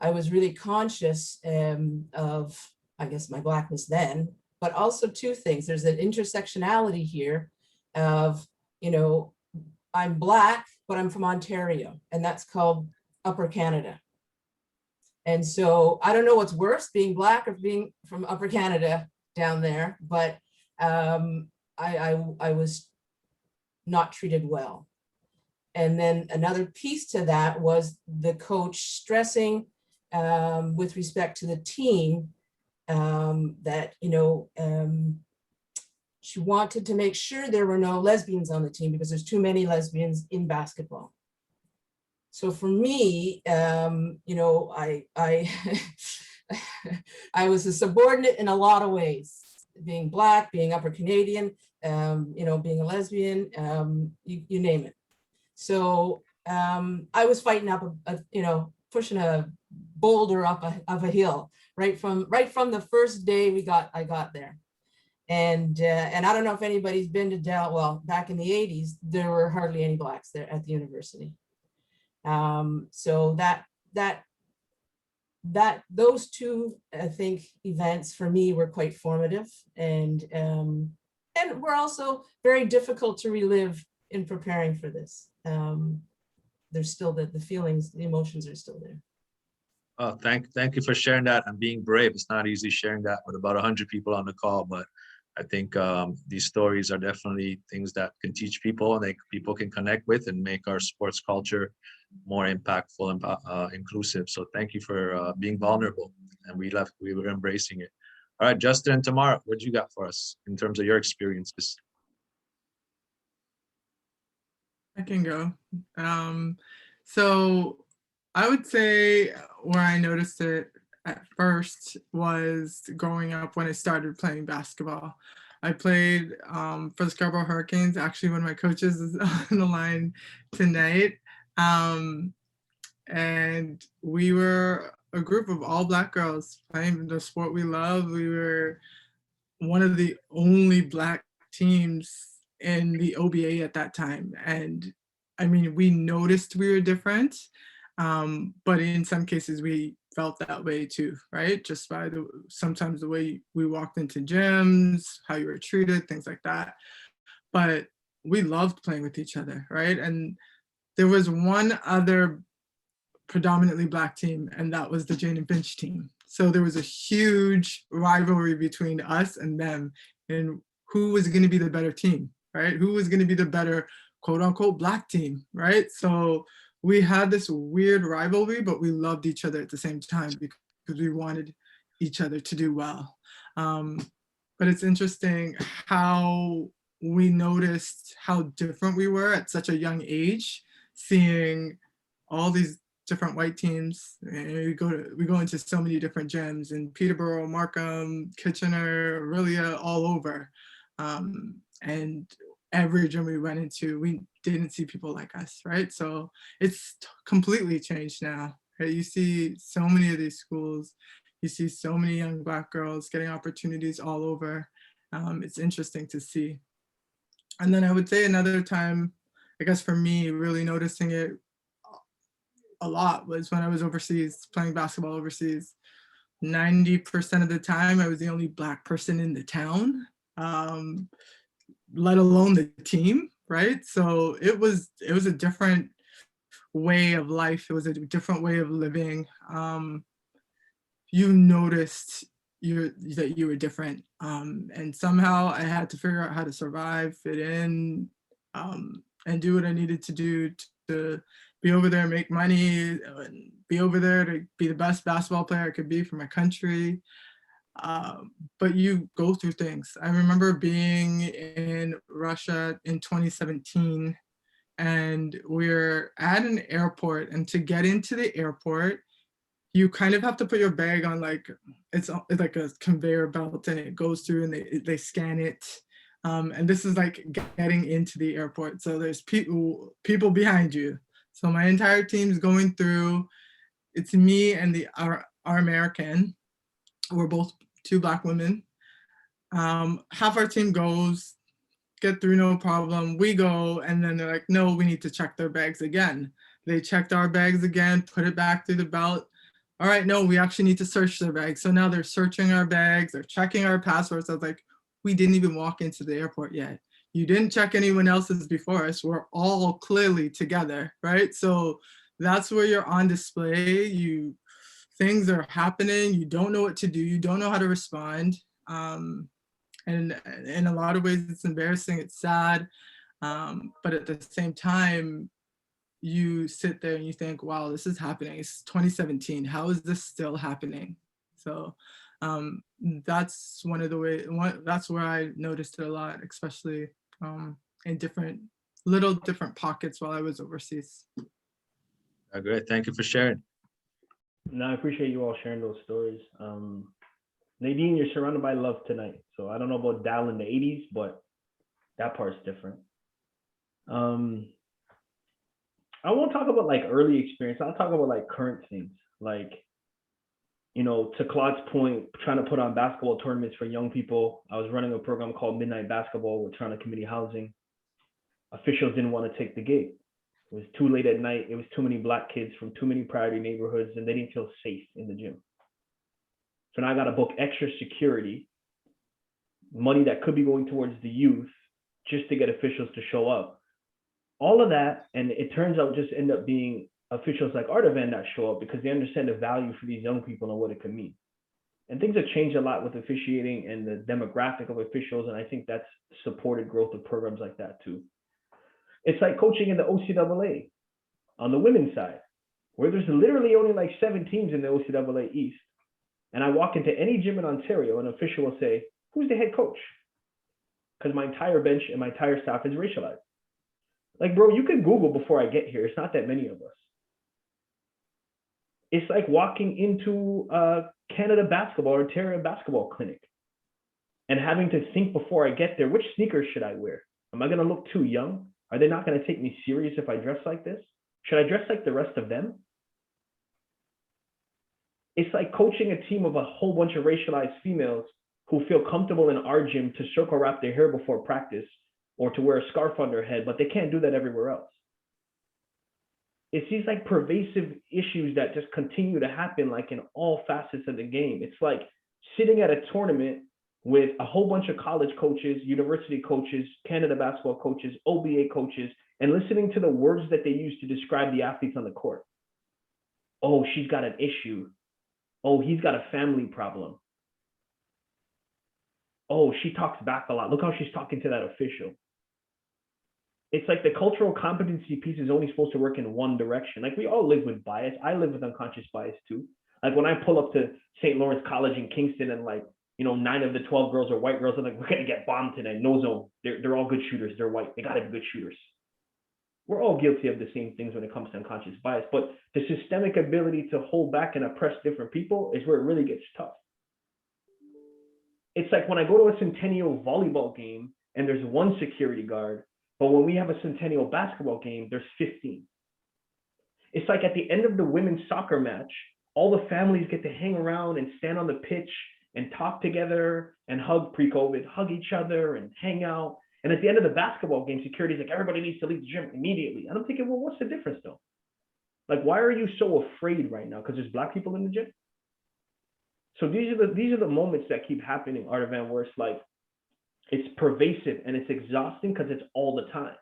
I was really conscious of, I guess, my Blackness then, but also two things. There's an intersectionality here of, I'm Black, but I'm from Ontario, and that's called Upper Canada. And so I don't know what's worse, being Black or being from Upper Canada down there, but I was not treated well. And then another piece to that was the coach stressing with respect to the team that, she wanted to make sure there were no lesbians on the team because there's too many lesbians in basketball. So for me, I I was a subordinate in a lot of ways, being Black, being Upper Canadian, being a lesbian, you name it. So I was fighting up pushing a boulder up of a hill right from the first day I got there. And I don't know if anybody's been to Dallas. Well, back in the 80s, there were hardly any Blacks there at the university. So those two, I think, events for me were quite formative, and were also very difficult to relive in preparing for this. There's still the feelings, the emotions are still there. Oh, thank you for sharing that and being brave. It's not easy sharing that with about 100 people on the call, but I think these stories are definitely things that can teach people and people can connect with and make our sports culture more impactful and inclusive. So thank you for being vulnerable, and we were embracing it. All right, Justin and Tamara, what you got for us in terms of your experiences? I can go. So I would say where I noticed it at first was growing up when I started playing basketball. I played for the Scarborough Hurricanes. Actually, one of my coaches is on the line tonight. And we were a group of all Black girls playing the sport we love. We were one of the only Black teams in the OBA at that time. And I mean, we noticed we were different, but in some cases we felt that way too, right? Just by sometimes the way we walked into gyms, how you were treated, things like that. But we loved playing with each other, right? And there was one other predominantly Black team, and that was the Jane and Finch team. So there was a huge rivalry between us and them, and who was going to be the better team, right? Who was going to be the better quote unquote Black team, right? So we had this weird rivalry, but we loved each other at the same time because we wanted each other to do well. But it's interesting how we noticed how different we were at such a young age, seeing all these different white teams. And we go into so many different gyms in Peterborough, Markham, Kitchener, really all over. And every gym we went into, we didn't see people like us, right? So it's completely changed now, right? You see so many of these schools, you see so many young Black girls getting opportunities all over. It's interesting to see. And then I would say another time, I guess for me, really noticing it a lot was when I was overseas, playing basketball overseas. 90% of the time, I was the only Black person in the town, let alone the team, right? So it was a different way of life. It was a different way of living. You noticed that you were different. And somehow I had to figure out how to survive, fit in, and do what I needed to do to be over there, make money, and be over there to be the best basketball player I could be for my country. But you go through things. I remember being in Russia in 2017, and we're at an airport, and to get into the airport, you kind of have to put your bag on it's like a conveyor belt, and it goes through and they scan it. And this is like getting into the airport. So there's people behind you. So my entire team's going through. It's me and our American. We're both 2 Black women. Half our team goes, get through no problem. We go, and then they're like, no, we need to check their bags again. They checked our bags again, put it back through the belt. All right, no, we actually need to search their bags. So now they're searching our bags, they're checking our passports. I was like, we didn't even walk into the airport yet. You didn't check anyone else's before us. We're all clearly together, right? So that's where you're on display. Things are happening. You don't know what to do. You don't know how to respond. And in a lot of ways, it's embarrassing. It's sad. But at the same time, you sit there and you think, wow, this is happening. It's 2017. How is this still happening? So that's that's where I noticed it a lot, especially in different pockets while I was overseas. Great. Thank you for sharing. No, I appreciate you all sharing those stories. Nadine, you're surrounded by love tonight. So I don't know about Dal in the 80s, but that part's different. I won't talk about like early experience. I'll talk about like current things. Like, you know, to Claude's point, trying to put on basketball tournaments for young people. I was running a program called Midnight Basketball with Toronto Community Housing. Officials didn't want to take the gate. It was too late at night. It was too many Black kids from too many priority neighborhoods, and they didn't feel safe in the gym. So now I got to book extra security, money that could be going towards the youth just to get officials to show up. All of that, and it turns out just end up being officials like Ardavan that show up because they understand the value for these young people and what it could mean. And things have changed a lot with officiating and the demographic of officials, and I think that's supported growth of programs like that too. It's like coaching in the OCAA on the women's side, where there's literally only like 7 teams in the OCAA East. And I walk into any gym in Ontario, an official will say, who's the head coach? Because my entire bench and my entire staff is racialized. Like, bro, you can Google before I get here. It's not that many of us. It's like walking into a Canada basketball or Ontario basketball clinic and having to think before I get there, which sneakers should I wear? Am I going to look too young? Are they not going to take me serious if I dress like this? Should I dress like the rest of them? It's like coaching a team of a whole bunch of racialized females who feel comfortable in our gym to circle wrap their hair before practice or to wear a scarf on their head, but they can't do that everywhere else. It's these like pervasive issues that just continue to happen like in all facets of the game. It's like sitting at a tournament with a whole bunch of college coaches, university coaches, Canada basketball coaches, OBA coaches, and listening to the words that they use to describe the athletes on the court. Oh, she's got an issue. Oh, he's got a family problem. Oh, she talks back a lot. Look how she's talking to that official. It's like the cultural competency piece is only supposed to work in one direction. Like we all live with bias. I live with unconscious bias too. Like when I pull up to St. Lawrence College in Kingston and like, you know, 9 of the 12 girls are white girls. I'm like, we're going to get bombed tonight. No zone. They're all good shooters. They're white. They got to be good shooters. We're all guilty of the same things when it comes to unconscious bias. But the systemic ability to hold back and oppress different people is where it really gets tough. It's like when I go to a Centennial volleyball game and there's 1 security guard, but when we have a Centennial basketball game, there's 15. It's like at the end of the women's soccer match, all the families get to hang around and stand on the pitch and talk together and hug pre-COVID, hug each other and hang out. And at the end of the basketball game, security's like, everybody needs to leave the gym immediately. And I'm thinking, well, what's the difference though? Like, why are you so afraid right now? Because there's Black people in the gym? So these are the moments that keep happening, Ardavan, where it's like, it's pervasive and it's exhausting because it's all the time,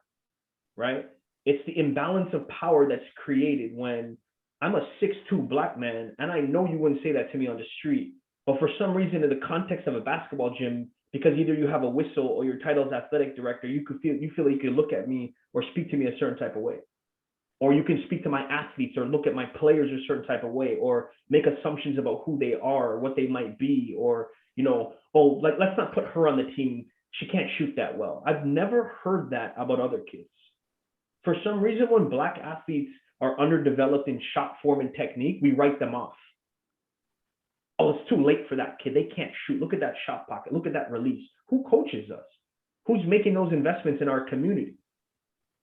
right? It's the imbalance of power that's created when I'm a 6'2" Black man, and I know you wouldn't say that to me on the street, but for some reason in the context of a basketball gym, because either you have a whistle or your title is athletic director, you feel like you can look at me or speak to me a certain type of way. Or you can speak to my athletes or look at my players a certain type of way, or make assumptions about who they are or what they might be, or, you know, oh, like, let's not put her on the team. She can't shoot that well. I've never heard that about other kids. For some reason, when Black athletes are underdeveloped in shot form and technique, we write them off. Oh, it's too late for that kid. They can't shoot. Look at that shot pocket. Look at that release. Who coaches us? Who's making those investments in our community?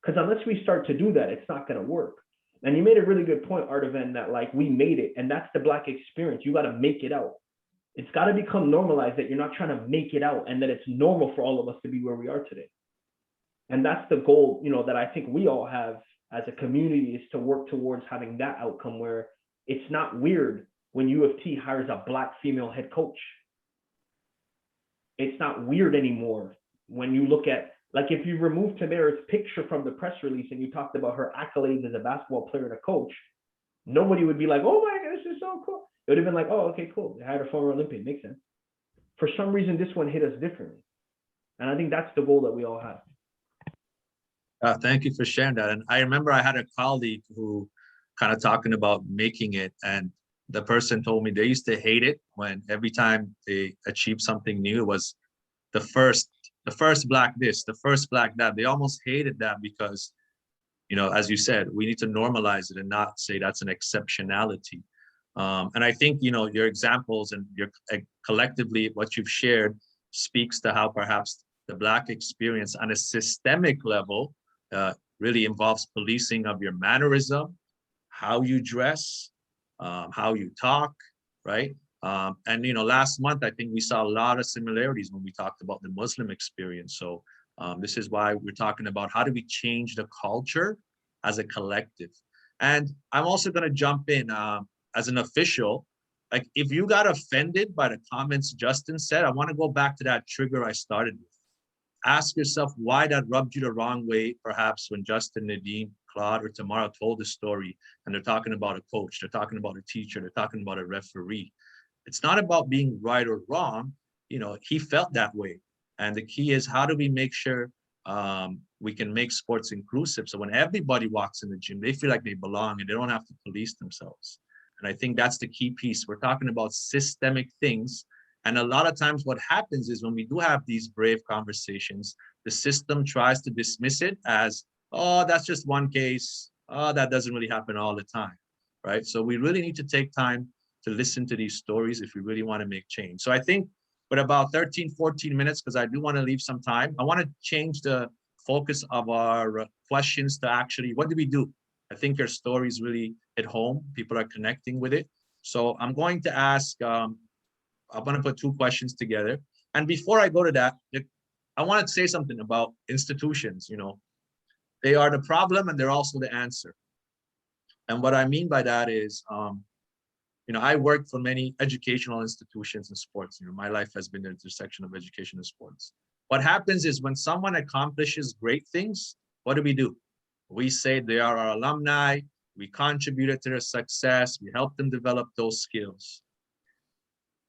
Because unless we start to do that, it's not going to work. And you made a really good point, Ardavan, that like we made it, and that's the Black experience. You got to make it out. It's got to become normalized that you're not trying to make it out, and that it's normal for all of us to be where we are today. And that's the goal, you know, that I think we all have as a community, is to work towards having that outcome where it's not weird when U of T hires a Black female head coach. It's not weird anymore when you look at, like, if you remove Tamara's picture from the press release and you talked about her accolades as a basketball player and a coach, nobody would be like, oh my God, this is so cool. It would have been like, oh, okay, cool. They hired a former Olympian. Makes sense. For some reason, this one hit us differently. And I think that's the goal that we all have. Thank you for sharing that. And I remember I had a colleague who kind of talking about making it, and the person told me they used to hate it when every time they achieved something new, it was the first black this, the first black that. They almost hated that because, you know, as you said, we need to normalize it and not say that's an exceptionality. And I think, you know, your examples and your collectively what you've shared speaks to how perhaps the Black experience on a systemic level really involves policing of your mannerism, how you dress, how you talk, right? And, you know, last month, I think we saw a lot of similarities when we talked about the Muslim experience. So this is why we're talking about how do we change the culture as a collective. And I'm also going to jump in as an official. Like, if you got offended by the comments Justin said, I want to go back to that trigger I started with. Ask yourself why that rubbed you the wrong way, perhaps when Justin, Nadine, Claude, or Tamara told the story and they're talking about a coach, they're talking about a teacher, they're talking about a referee. It's not about being right or wrong. You know, he felt that way. And the key is, how do we make sure we can make sports inclusive? So when everybody walks in the gym, they feel like they belong and they don't have to police themselves. And I think that's the key piece. We're talking about systemic things. And a lot of times what happens is when we do have these brave conversations, the system tries to dismiss it as, oh, that's just one case. Oh, that doesn't really happen all the time, right? So we really need to take time to listen to these stories if we really want to make change. So I think with about 13, 14 minutes, because I do want to leave some time, I want to change the focus of our questions to actually, what do we do? I think your stories really hit home. People are connecting with it. So I'm going to ask, I'm going to put two questions together. And before I go to that, I want to say something about institutions. You know, they are the problem and they're also the answer. And what I mean by that is, you know, I work for many educational institutions and sports. You know, my life has been the intersection of education and sports. What happens is when someone accomplishes great things, what do? We say they are our alumni, we contributed to their success, we help them develop those skills.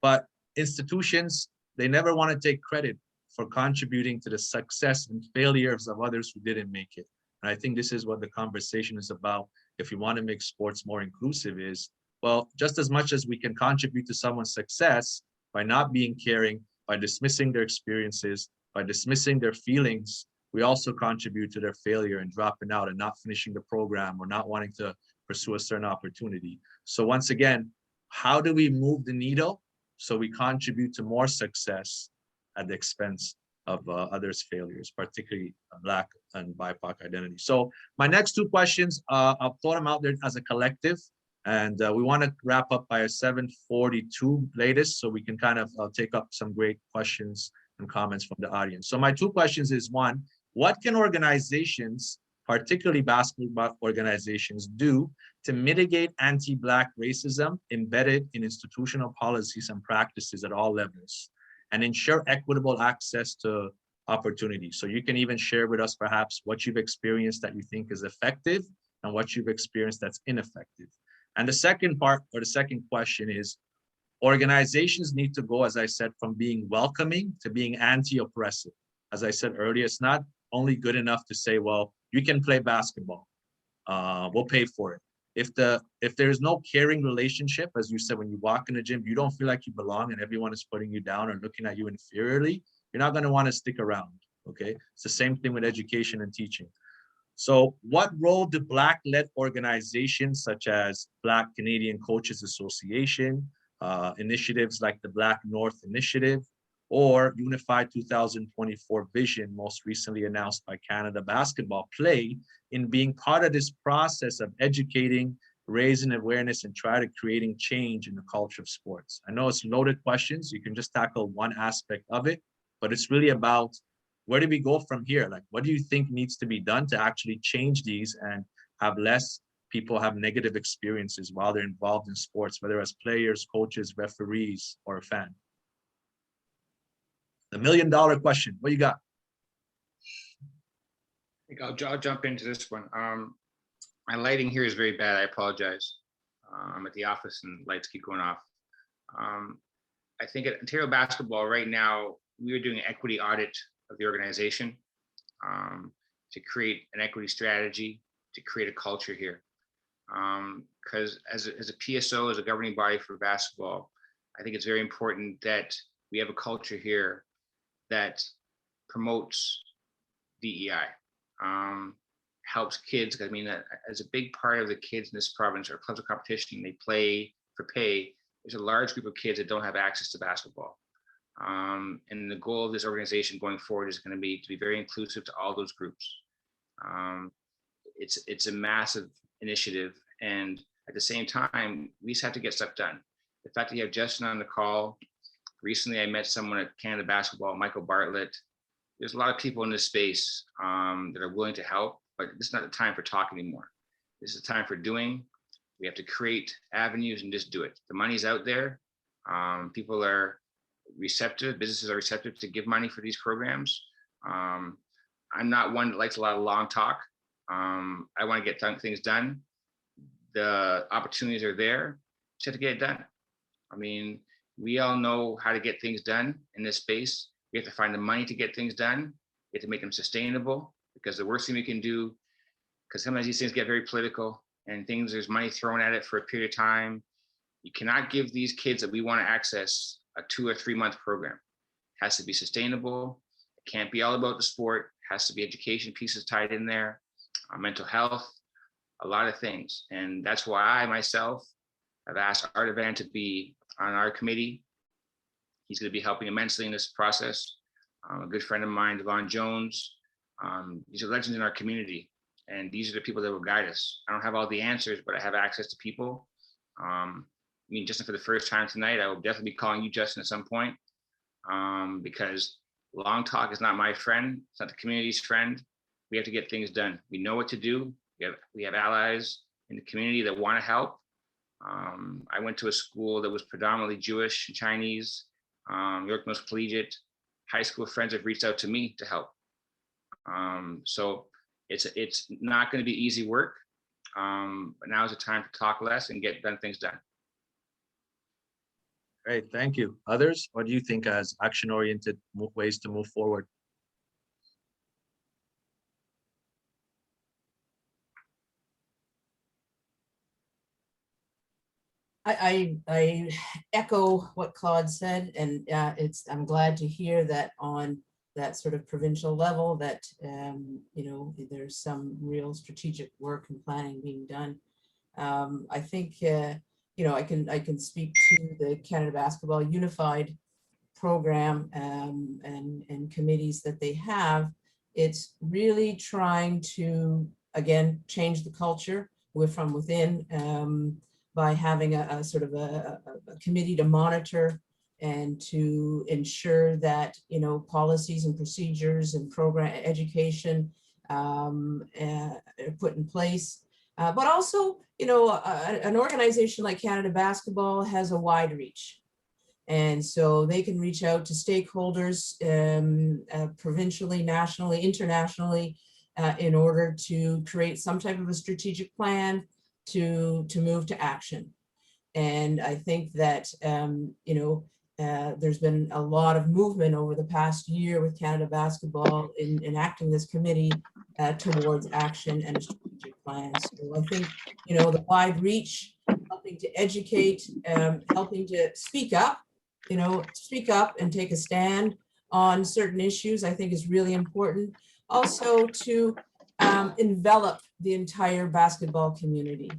But institutions, they never want to take credit for contributing to the success and failures of others who didn't make it. And I think this is what the conversation is about. If we want to make sports more inclusive, is, well, just as much as we can contribute to someone's success by not being caring, by dismissing their experiences, by dismissing their feelings, we also contribute to their failure and dropping out and not finishing the program or not wanting to pursue a certain opportunity. So once again, how do we move the needle so we contribute to more success at the expense of others' failures, particularly Black and BIPOC identity? So my next two questions, I'll throw them out there as a collective. And we want to wrap up by a 7:42 latest, so we can kind of take up some great questions and comments from the audience. So my two questions is, one, what can organizations, particularly basketball organizations, do to mitigate anti-Black racism embedded in institutional policies and practices at all levels and ensure equitable access to opportunity? So you can even share with us perhaps what you've experienced that you think is effective and what you've experienced that's ineffective. And the second part, or the second question, is organizations need to go, as I said, from being welcoming to being anti-oppressive. As I said earlier, it's not only good enough to say, well, you can play basketball, we'll pay for it. If there's no caring relationship, as you said, when you walk in the gym, you don't feel like you belong and everyone is putting you down or looking at you inferiorly, you're not going to want to stick around, okay? It's the same thing with education and teaching. So what role do Black-led organizations such as Black Canadian Coaches Association, initiatives like the Black North Initiative, or Unified 2024 Vision, most recently announced by Canada Basketball, play in being part of this process of educating, raising awareness, and try to creating change in the culture of sports? I know it's loaded questions. You can just tackle one aspect of it, but it's really about, where do we go from here? Like, what do you think needs to be done to actually change these and have less people have negative experiences while they're involved in sports, whether as players, coaches, referees, or a fan? The $1 million question, what you got? I think I'll jump into this one. My lighting here is very bad. I apologize. I'm at the office and lights keep going off. I think at Ontario Basketball right now, we are doing an equity audit of the organization to create an equity strategy, to create a culture here. Because as a PSO, as a governing body for basketball, I think it's very important that we have a culture here that promotes DEI, helps kids. I mean, as a big part of the kids in this province are clubs of competition, they play for pay. There's a large group of kids that don't have access to basketball. And the goal of this organization going forward is going to be very inclusive to all those groups. It's a massive initiative, and at the same time, we just have to get stuff done. The fact that you have Justin on the call, recently I met someone at Canada Basketball, Michael Bartlett. There's a lot of people in this space that are willing to help, but this is not the time for talk anymore. This is the time for doing. We have to create avenues and just do it. The money's out there. People are receptive, businesses are receptive to give money for these programs. I'm not one that likes a lot of long talk. I want to get things done. The opportunities are there, just have to get it done. I mean, we all know how to get things done in this space. We have to find the money to get things done. We have to make them sustainable, because the worst thing we can do, because sometimes these things get very political and there's money thrown at it for a period of time. You cannot give these kids that we want to access a 2 or 3 month program. It has to be sustainable. It can't be all about the sport. It has to be education pieces tied in there, mental health, a lot of things. And that's why I myself have asked Ardavan to be on our committee. He's going to be helping immensely in this process. A good friend of mine, Devon Jones. These are legends in our community, and these are the people that will guide us. I don't have all the answers, but I have access to people. I mean, Justin, for the first time tonight, I will definitely be calling you Justin at some point, because long talk is not my friend. It's not the community's friend. We have to get things done. We know what to do. We have allies in the community that want to help. I went to a school that was predominantly Jewish and Chinese, York Mills Collegiate. High school friends have reached out to me to help. So it's not going to be easy work, but now is the time to talk less and get things done. Great, thank you. Others, what do you think as action-oriented ways to move forward? I echo what Claude said, and I'm glad to hear that on that sort of provincial level that there's some real strategic work and planning being done. I think I can speak to the Canada Basketball Unified program and committees that they have. It's really trying to, again, change the culture from within by having a sort of a committee to monitor and to ensure that policies and procedures and program education are put in place. But also, an organization like Canada Basketball has a wide reach. And so they can reach out to stakeholders provincially, nationally, internationally, in order to create some type of a strategic plan to move to action. And I think that, there's been a lot of movement over the past year with Canada Basketball in enacting this committee towards action and a strategic plan. So I think, the wide reach, helping to educate, helping to speak up and take a stand on certain issues, I think is really important. Also to envelop the entire basketball community.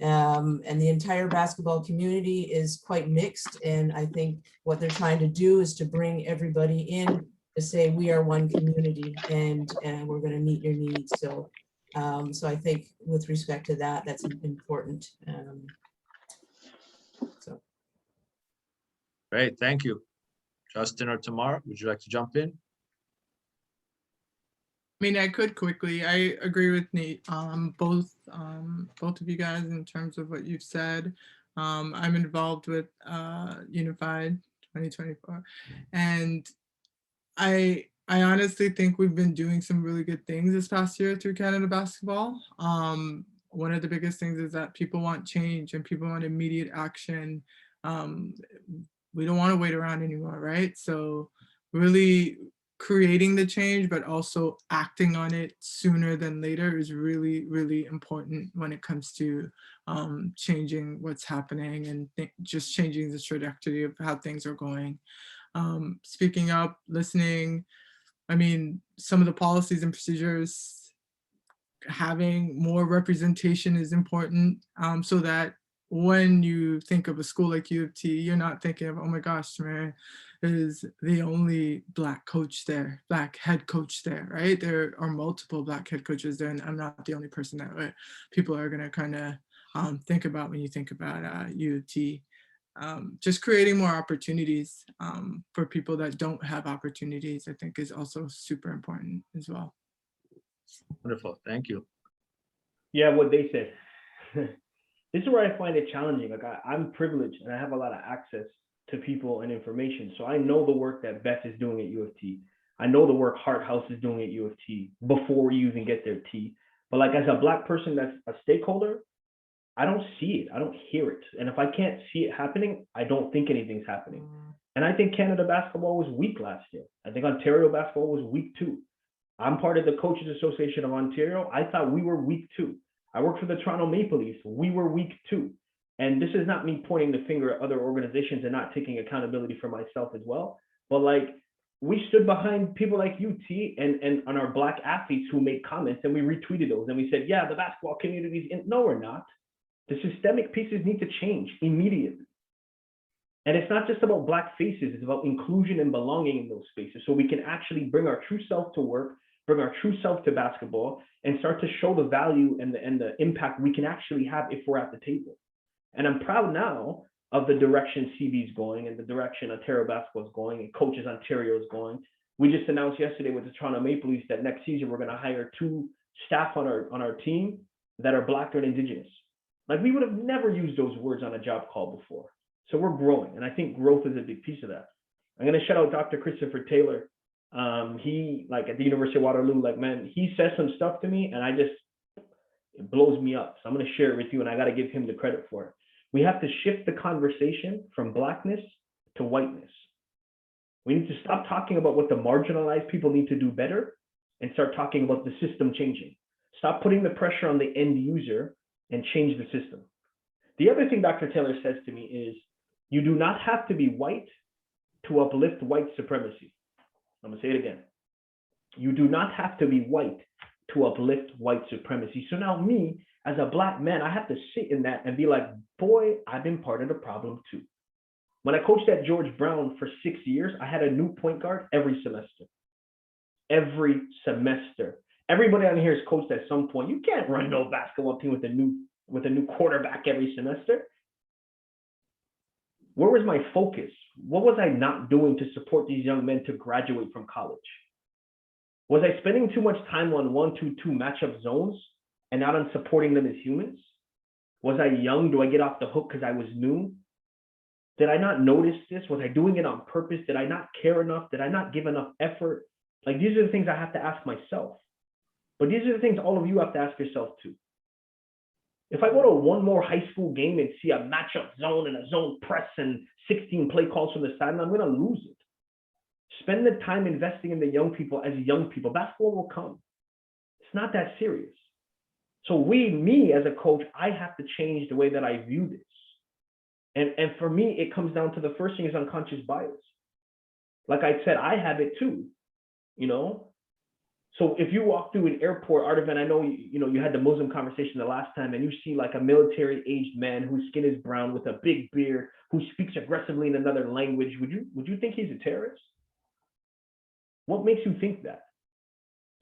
And the entire basketball community is quite mixed. And I think what they're trying to do is to bring everybody in to say, we are one community and we're going to meet your needs. So, so I think with respect to that, that's important. Great, thank you. Justin or Tamar, would you like to jump in? I mean, I could quickly. I agree with Nate. Both of you guys in terms of what you've said. I'm involved with Unified 2024, and I honestly think we've been doing some really good things this past year through Canada Basketball. One of the biggest things is that people want change and people want immediate action. We don't want to wait around anymore, right? So really creating the change, but also acting on it sooner than later is really, really important when it comes to changing what's happening and just changing the trajectory of how things are going. Speaking up, listening. I mean, some of the policies and procedures, having more representation is important, so that when you think of a school like U of T, you're not thinking of, oh my gosh, man, is the only Black coach there, Black head coach there, right? There are multiple Black head coaches there, and I'm not the only person that people are gonna kind of think about when you think about U of T. Just creating more opportunities for people that don't have opportunities, I think, is also super important as well. Wonderful, thank you. Yeah, what they said. This is where I find it challenging. Like I'm privileged and I have a lot of access to people and information. So I know the work that Beth is doing at U of T. I know the work Hart House is doing at U of T before you even get their T. But like as a Black person that's a stakeholder, I don't see it. I don't hear it. And if I can't see it happening, I don't think anything's happening. And I think Canada basketball was weak last year. I think Ontario basketball was weak too. I'm part of the Coaches Association of Ontario. I thought we were weak too. I work for the Toronto Maple Leafs. We were weak too. And this is not me pointing the finger at other organizations and not taking accountability for myself as well. But like, we stood behind people like UT and our Black athletes who made comments, and we retweeted those. And we said, yeah, the basketball community's in. No, we're not. The systemic pieces need to change immediately. And it's not just about Black faces, it's about inclusion and belonging in those spaces. So we can actually bring our true self to work, bring our true self to basketball, and start to show the value and the impact we can actually have if we're at the table. And I'm proud now of the direction CB is going and the direction Ontario basketball is going and Coaches Ontario is going. We just announced yesterday with the Toronto Maple Leafs that next season we're going to hire 2 staff on our team that are Black or Indigenous. Like we would have never used those words on a job call before. So we're growing, and I think growth is a big piece of that. I'm going to shout out Dr. Christopher Taylor. He, like at the University of Waterloo, like, man, he says some stuff to me and it blows me up. So I'm going to share it with you, and I got to give him the credit for it. We have to shift the conversation from Blackness to whiteness. We need to stop talking about what the marginalized people need to do better and start talking about the system changing. Stop putting the pressure on the end user and change the system. The other thing Dr. Taylor says to me is, you do not have to be white to uplift white supremacy. I'm gonna say it again. You do not have to be white to uplift white supremacy. So now me, as a Black man, I have to sit in that and be like, boy, I've been part of the problem too. When I coached at George Brown for 6 years, I had a new point guard every semester. Every semester. Everybody on here has coached at some point. You can't run no basketball team with a new quarterback every semester. Where was my focus? What was I not doing to support these young men to graduate from college? Was I spending too much time on 1-2-2 matchup zones and not on supporting them as humans? Was I young? Do I get off the hook because I was new? Did I not notice this? Was I doing it on purpose? Did I not care enough? Did I not give enough effort? Like, these are the things I have to ask myself. But these are the things all of you have to ask yourself too. If I go to one more high school game and see a matchup zone and a zone press and 16 play calls from the sideline, I'm going to lose it. Spend the time investing in the young people as young people. Basketball will come. It's not that serious. So me as a coach, I have to change the way that I view this. And for me, it comes down to the first thing is unconscious bias. Like I said, I have it too, you know? So if you walk through an airport, Ardavan, I know you had the Muslim conversation the last time, and you see like a military-aged man whose skin is brown with a big beard, who speaks aggressively in another language, would you think he's a terrorist? What makes you think that?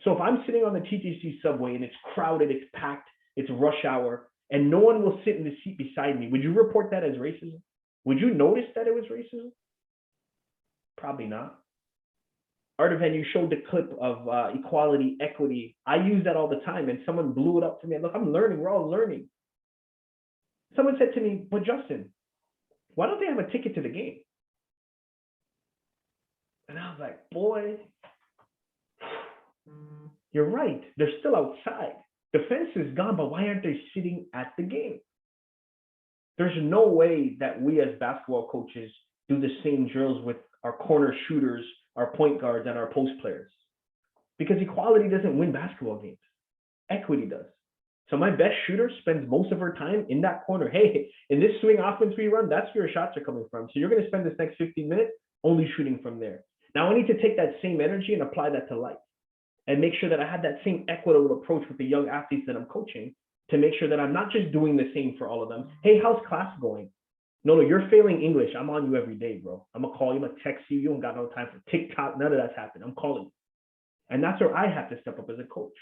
So if I'm sitting on the TTC subway and it's crowded, it's packed, it's rush hour, and no one will sit in the seat beside me, would you report that as racism? Would you notice that it was racism? Probably not. Ardavan, you showed the clip of equality, equity. I use that all the time, and someone blew it up for me. Look, I'm learning. We're all learning. Someone said to me, but Justin, why don't they have a ticket to the game? And I was like, boy, you're right. They're still outside. The fence is gone, but why aren't they sitting at the game? There's no way that we as basketball coaches do the same drills with our corner shooters our point guards, and our post players. Because equality doesn't win basketball games. Equity does. So my best shooter spends most of her time in that corner. Hey, in this swing offense we run, that's where your shots are coming from. So you're going to spend this next 15 minutes only shooting from there. Now I need to take that same energy and apply that to life and make sure that I have that same equitable approach with the young athletes that I'm coaching to make sure that I'm not just doing the same for all of them. Hey, how's class going? No, you're failing English. I'm on you every day, bro. I'm going to call you, I'm going to text you. You don't got no time for TikTok. None of that's happened. I'm calling you. And that's where I have to step up as a coach.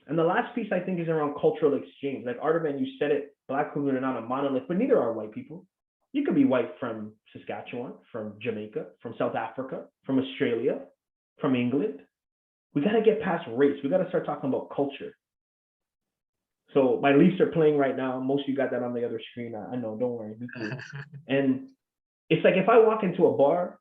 And the last piece I think is around cultural exchange. Like Ardavan, you said it, Black women are not a monolith, but neither are white people. You could be white from Saskatchewan, from Jamaica, from South Africa, from Australia, from England. We got to get past race. We got to start talking about culture. So my Leafs are playing right now. Most of you got that on the other screen. I know, don't worry. And it's like if I walk into a bar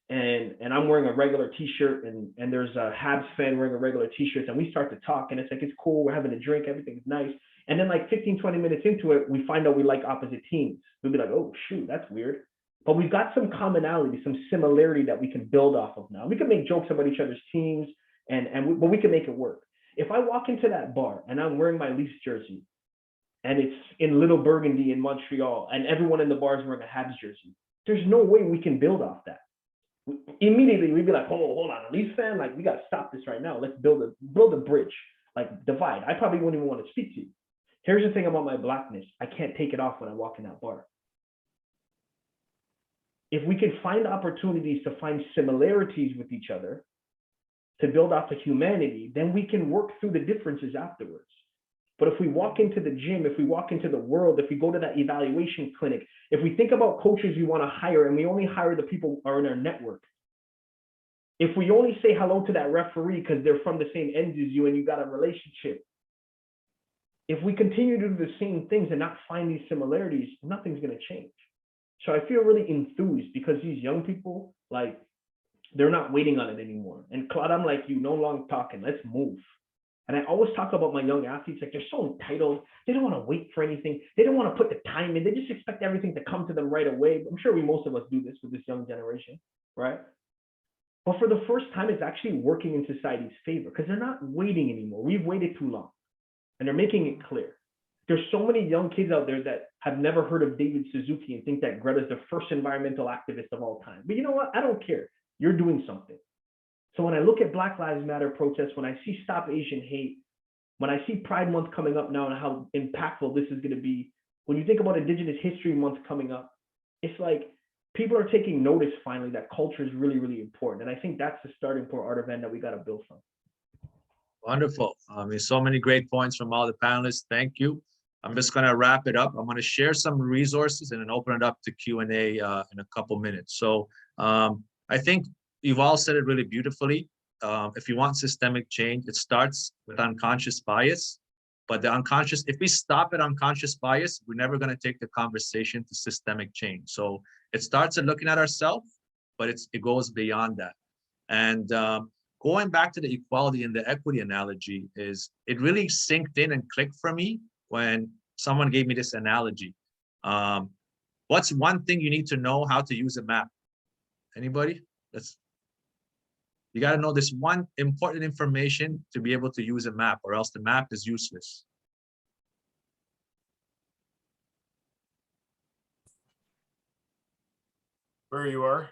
and I'm wearing a regular t-shirt and there's a Habs fan wearing a regular t-shirt and we start to talk and it's like, it's cool, we're having a drink, everything's nice. And then like 15, 20 minutes into it, we find out we like opposite teams. We'll be like, oh shoot, that's weird. But we've got some commonality, some similarity that we can build off of now. We can make jokes about each other's teams but we can make it work. If I walk into that bar and I'm wearing my Leafs jersey and it's in Little Burgundy in Montreal and everyone in the bar is wearing a Habs jersey, there's no way we can build off that. Immediately we'd be like, hold on, a Leafs fan, like we got to stop this right now. Let's build a bridge, like divide. I probably wouldn't even want to speak to you. Here's the thing about my Blackness. I can't take it off when I walk in that bar. If we can find opportunities to find similarities with each other, to build off the humanity, then we can work through the differences afterwards. But if we walk into the gym, if we walk into the world, if we go to that evaluation clinic, if we think about coaches we want to hire and we only hire the people who are in our network, if we only say hello to that referee because they're from the same ends as you and you got a relationship, if we continue to do the same things and not find these similarities, nothing's going to change. So I feel really enthused because these young people, like, they're not waiting on it anymore. And Claude, I'm like you, no long talking, let's move. And I always talk about my young athletes, like they're so entitled. They don't want to wait for anything. They don't want to put the time in. They just expect everything to come to them right away. I'm sure most of us do this with this young generation, right? But for the first time, it's actually working in society's favor because they're not waiting anymore. We've waited too long and they're making it clear. There's so many young kids out there that have never heard of David Suzuki and think that Greta's the first environmental activist of all time. But you know what? I don't care. You're doing something. So when I look at Black Lives Matter protests, when I see Stop Asian Hate, when I see Pride Month coming up now and how impactful this is going to be, when you think about Indigenous History Month coming up, it's like people are taking notice finally that culture is really, really important. And I think that's the starting point, Ardavan, that we got to build from. Wonderful. So many great points from all the panelists. Thank you. I'm just going to wrap it up. I'm going to share some resources and then open it up to Q&A in a couple minutes. So I think you've all said it really beautifully. If you want systemic change, it starts with unconscious bias. But the unconscious, if we stop at unconscious bias, we're never going to take the conversation to systemic change. So it starts at looking at ourselves, but it goes beyond that. And going back to the equality and the equity analogy is, it really synced in and clicked for me when someone gave me this analogy. What's one thing you need to know how to use a map? Anybody? You got to know this one important information to be able to use a map, or else the map is useless. Where you are?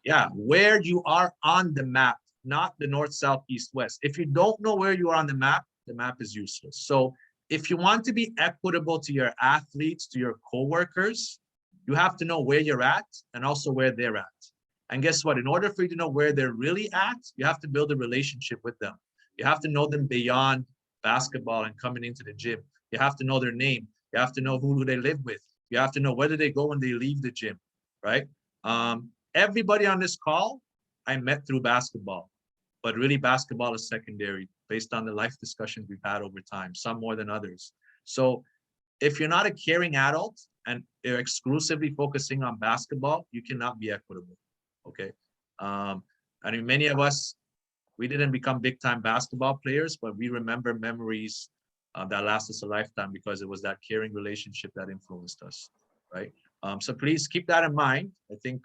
Yeah, where you are on the map, not the north, south, east, west. If you don't know where you are on the map is useless. So if you want to be equitable to your athletes, to your coworkers, you have to know where you're at and also where they're at. And guess what? In order for you to know where they're really at, you have to build a relationship with them. You have to know them beyond basketball and coming into the gym. You have to know their name. You have to know who they live with. You have to know whether they go when they leave the gym, right? Everybody on this call, I met through basketball, but really basketball is secondary based on the life discussions we've had over time, some more than others. So if you're not a caring adult and you're exclusively focusing on basketball, you cannot be equitable. Okay. I mean, many of us, we didn't become big time basketball players, but we remember memories that last us a lifetime because it was that caring relationship that influenced us, right? So please keep that in mind. I think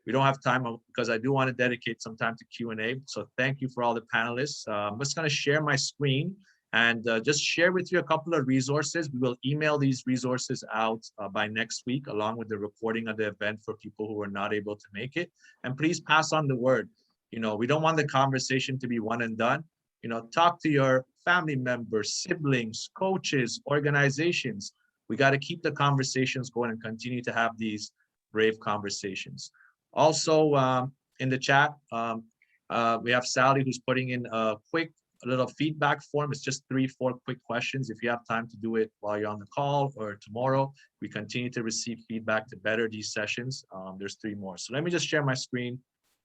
We don't have time because I do want to dedicate some time to Q&A. So thank you for all the panelists. I'm just going to share my screen and just share with you a couple of resources. We will email these resources out by next week, along with the recording of the event for people who are not able to make it. And please pass on the word. You know, we don't want the conversation to be one and done. You know, talk to your family members, siblings, coaches, organizations. We got to keep the conversations going and continue to have these brave conversations. Also, in the chat, we have Sally who's putting in a quick little feedback form. It's just 3-4 quick questions. If you have time to do it while you're on the call or tomorrow, we continue to receive feedback to better these sessions. There's 3 more. So let me just share my screen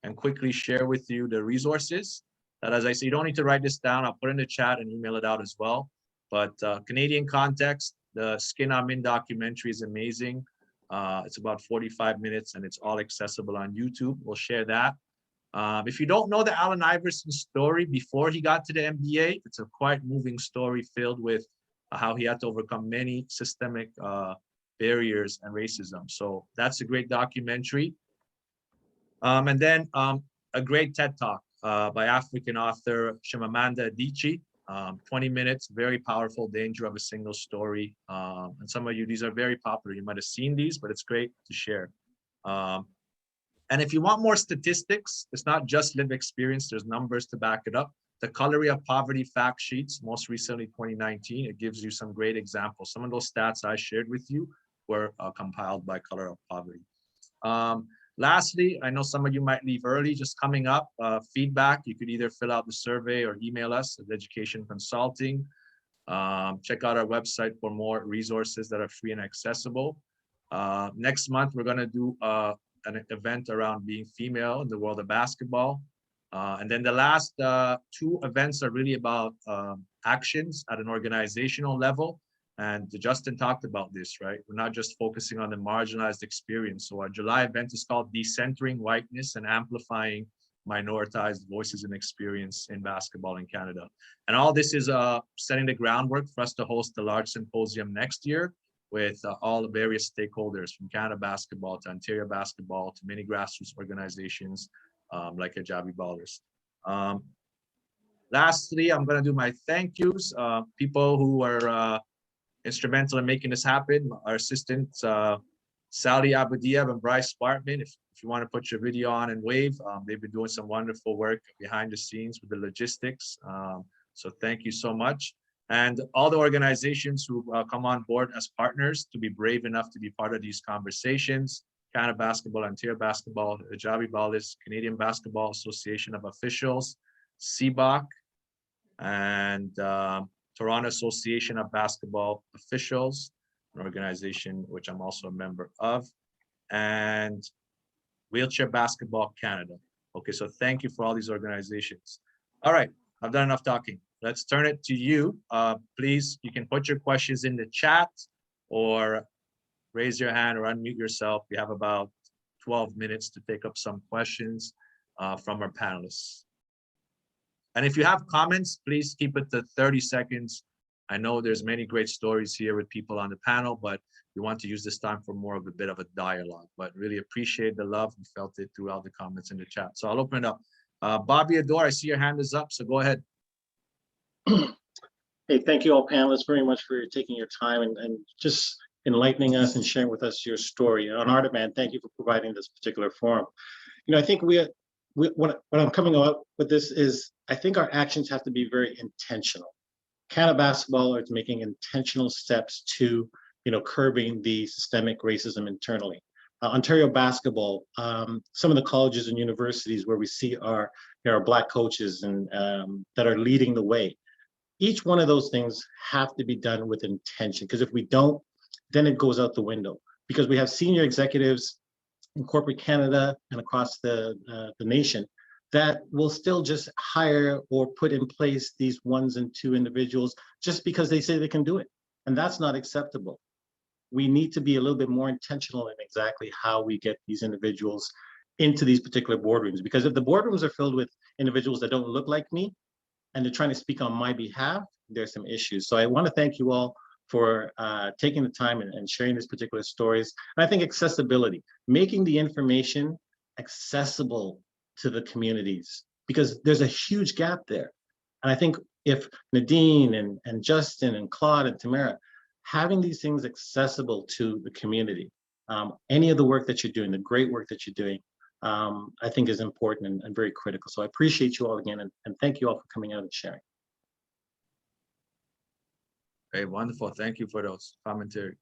and quickly share with you the resources that, as I say, you don't need to write this down. I'll put in the chat and email it out as well. But Canadian context, the Skin I'm In documentary is amazing. It's about 45 minutes and it's all accessible on YouTube. We'll share that. If you don't know the Allen Iverson story before he got to the NBA, it's a quite moving story filled with how he had to overcome many systemic barriers and racism. So that's a great documentary. And then a great TED Talk by African author Chimamanda Adichie. 20 minutes, very powerful, Danger of a Single Story. And some of you, these are very popular. You might have seen these, but it's great to share. And if you want more statistics, it's not just lived experience, there's numbers to back it up. The Coloring of Poverty fact sheets, most recently 2019, it gives you some great examples. Some of those stats I shared with you were compiled by Color of Poverty. Lastly, I know some of you might leave early, just coming up, feedback. You could either fill out the survey or email us at EDIcation Consulting. Check out our website for more resources that are free and accessible. Next month, we're gonna do an event around being female in the world of basketball. And then the last 2 events are really about actions at an organizational level. And Justin talked about this, right? We're not just focusing on the marginalized experience. So our July event is called Decentering Whiteness and Amplifying Minoritized Voices and Experience in Basketball in Canada. And all this is setting the groundwork for us to host a large symposium next year with all the various stakeholders from Canada Basketball to Ontario Basketball to many grassroots organizations like Hijabi Ballers. Lastly, I'm gonna do my thank yous. People who are instrumental in making this happen. Our assistants, Sally Aboudiab and Bryce Spartman. If you want to put your video on and wave, they've been doing some wonderful work behind the scenes with the logistics. So thank you so much. And all the organizations who come on board as partners to be brave enough to be part of these conversations. Canada Basketball, Ontario Basketball, Hijabi Ballers, Canadian Basketball Association of Officials, CBOC, and Toronto Association of Basketball Officials, an organization which I'm also a member of, and Wheelchair Basketball Canada. Okay, so thank you for all these organizations. All right, I've done enough talking. Let's turn it to you. Please, you can put your questions in the chat or raise your hand or unmute yourself. We have about 12 minutes to take up some questions from our panelists. And if you have comments, please keep it to 30 seconds. I know there's many great stories here with people on the panel, but we want to use this time for more of a bit of a dialogue, but really appreciate the love. We felt it throughout the comments in the chat. So I'll open it up. Bobby Adore, I see your hand is up, so go ahead. Hey, thank you all panelists very much for taking your time and just enlightening us and sharing with us your story. On Ardavan, thank you for providing this particular forum. You know, I think what I'm coming up with this is, I think our actions have to be very intentional. Canada Basketball is making intentional steps to, you know, curbing the systemic racism internally. Ontario Basketball, some of the colleges and universities where we see our Black coaches and that are leading the way. Each one of those things have to be done with intention, because if we don't, then it goes out the window. Because we have senior executives in corporate Canada and across the nation that will still just hire or put in place these 1 and 2 individuals just because they say they can do it. And that's not acceptable. We need to be a little bit more intentional in exactly how we get these individuals into these particular boardrooms. Because if the boardrooms are filled with individuals that don't look like me and they're trying to speak on my behalf, there's some issues. So I want to thank you all for taking the time and sharing these particular stories. And I think accessibility, making the information accessible to the communities, because there's a huge gap there. And I think if Nadine and Justin and Claude and Tamara, having these things accessible to the community, any of the work that you're doing, the great work that you're doing, I think is important and very critical. So I appreciate you all again, and thank you all for coming out and sharing. Okay, wonderful. Thank you for those commentary.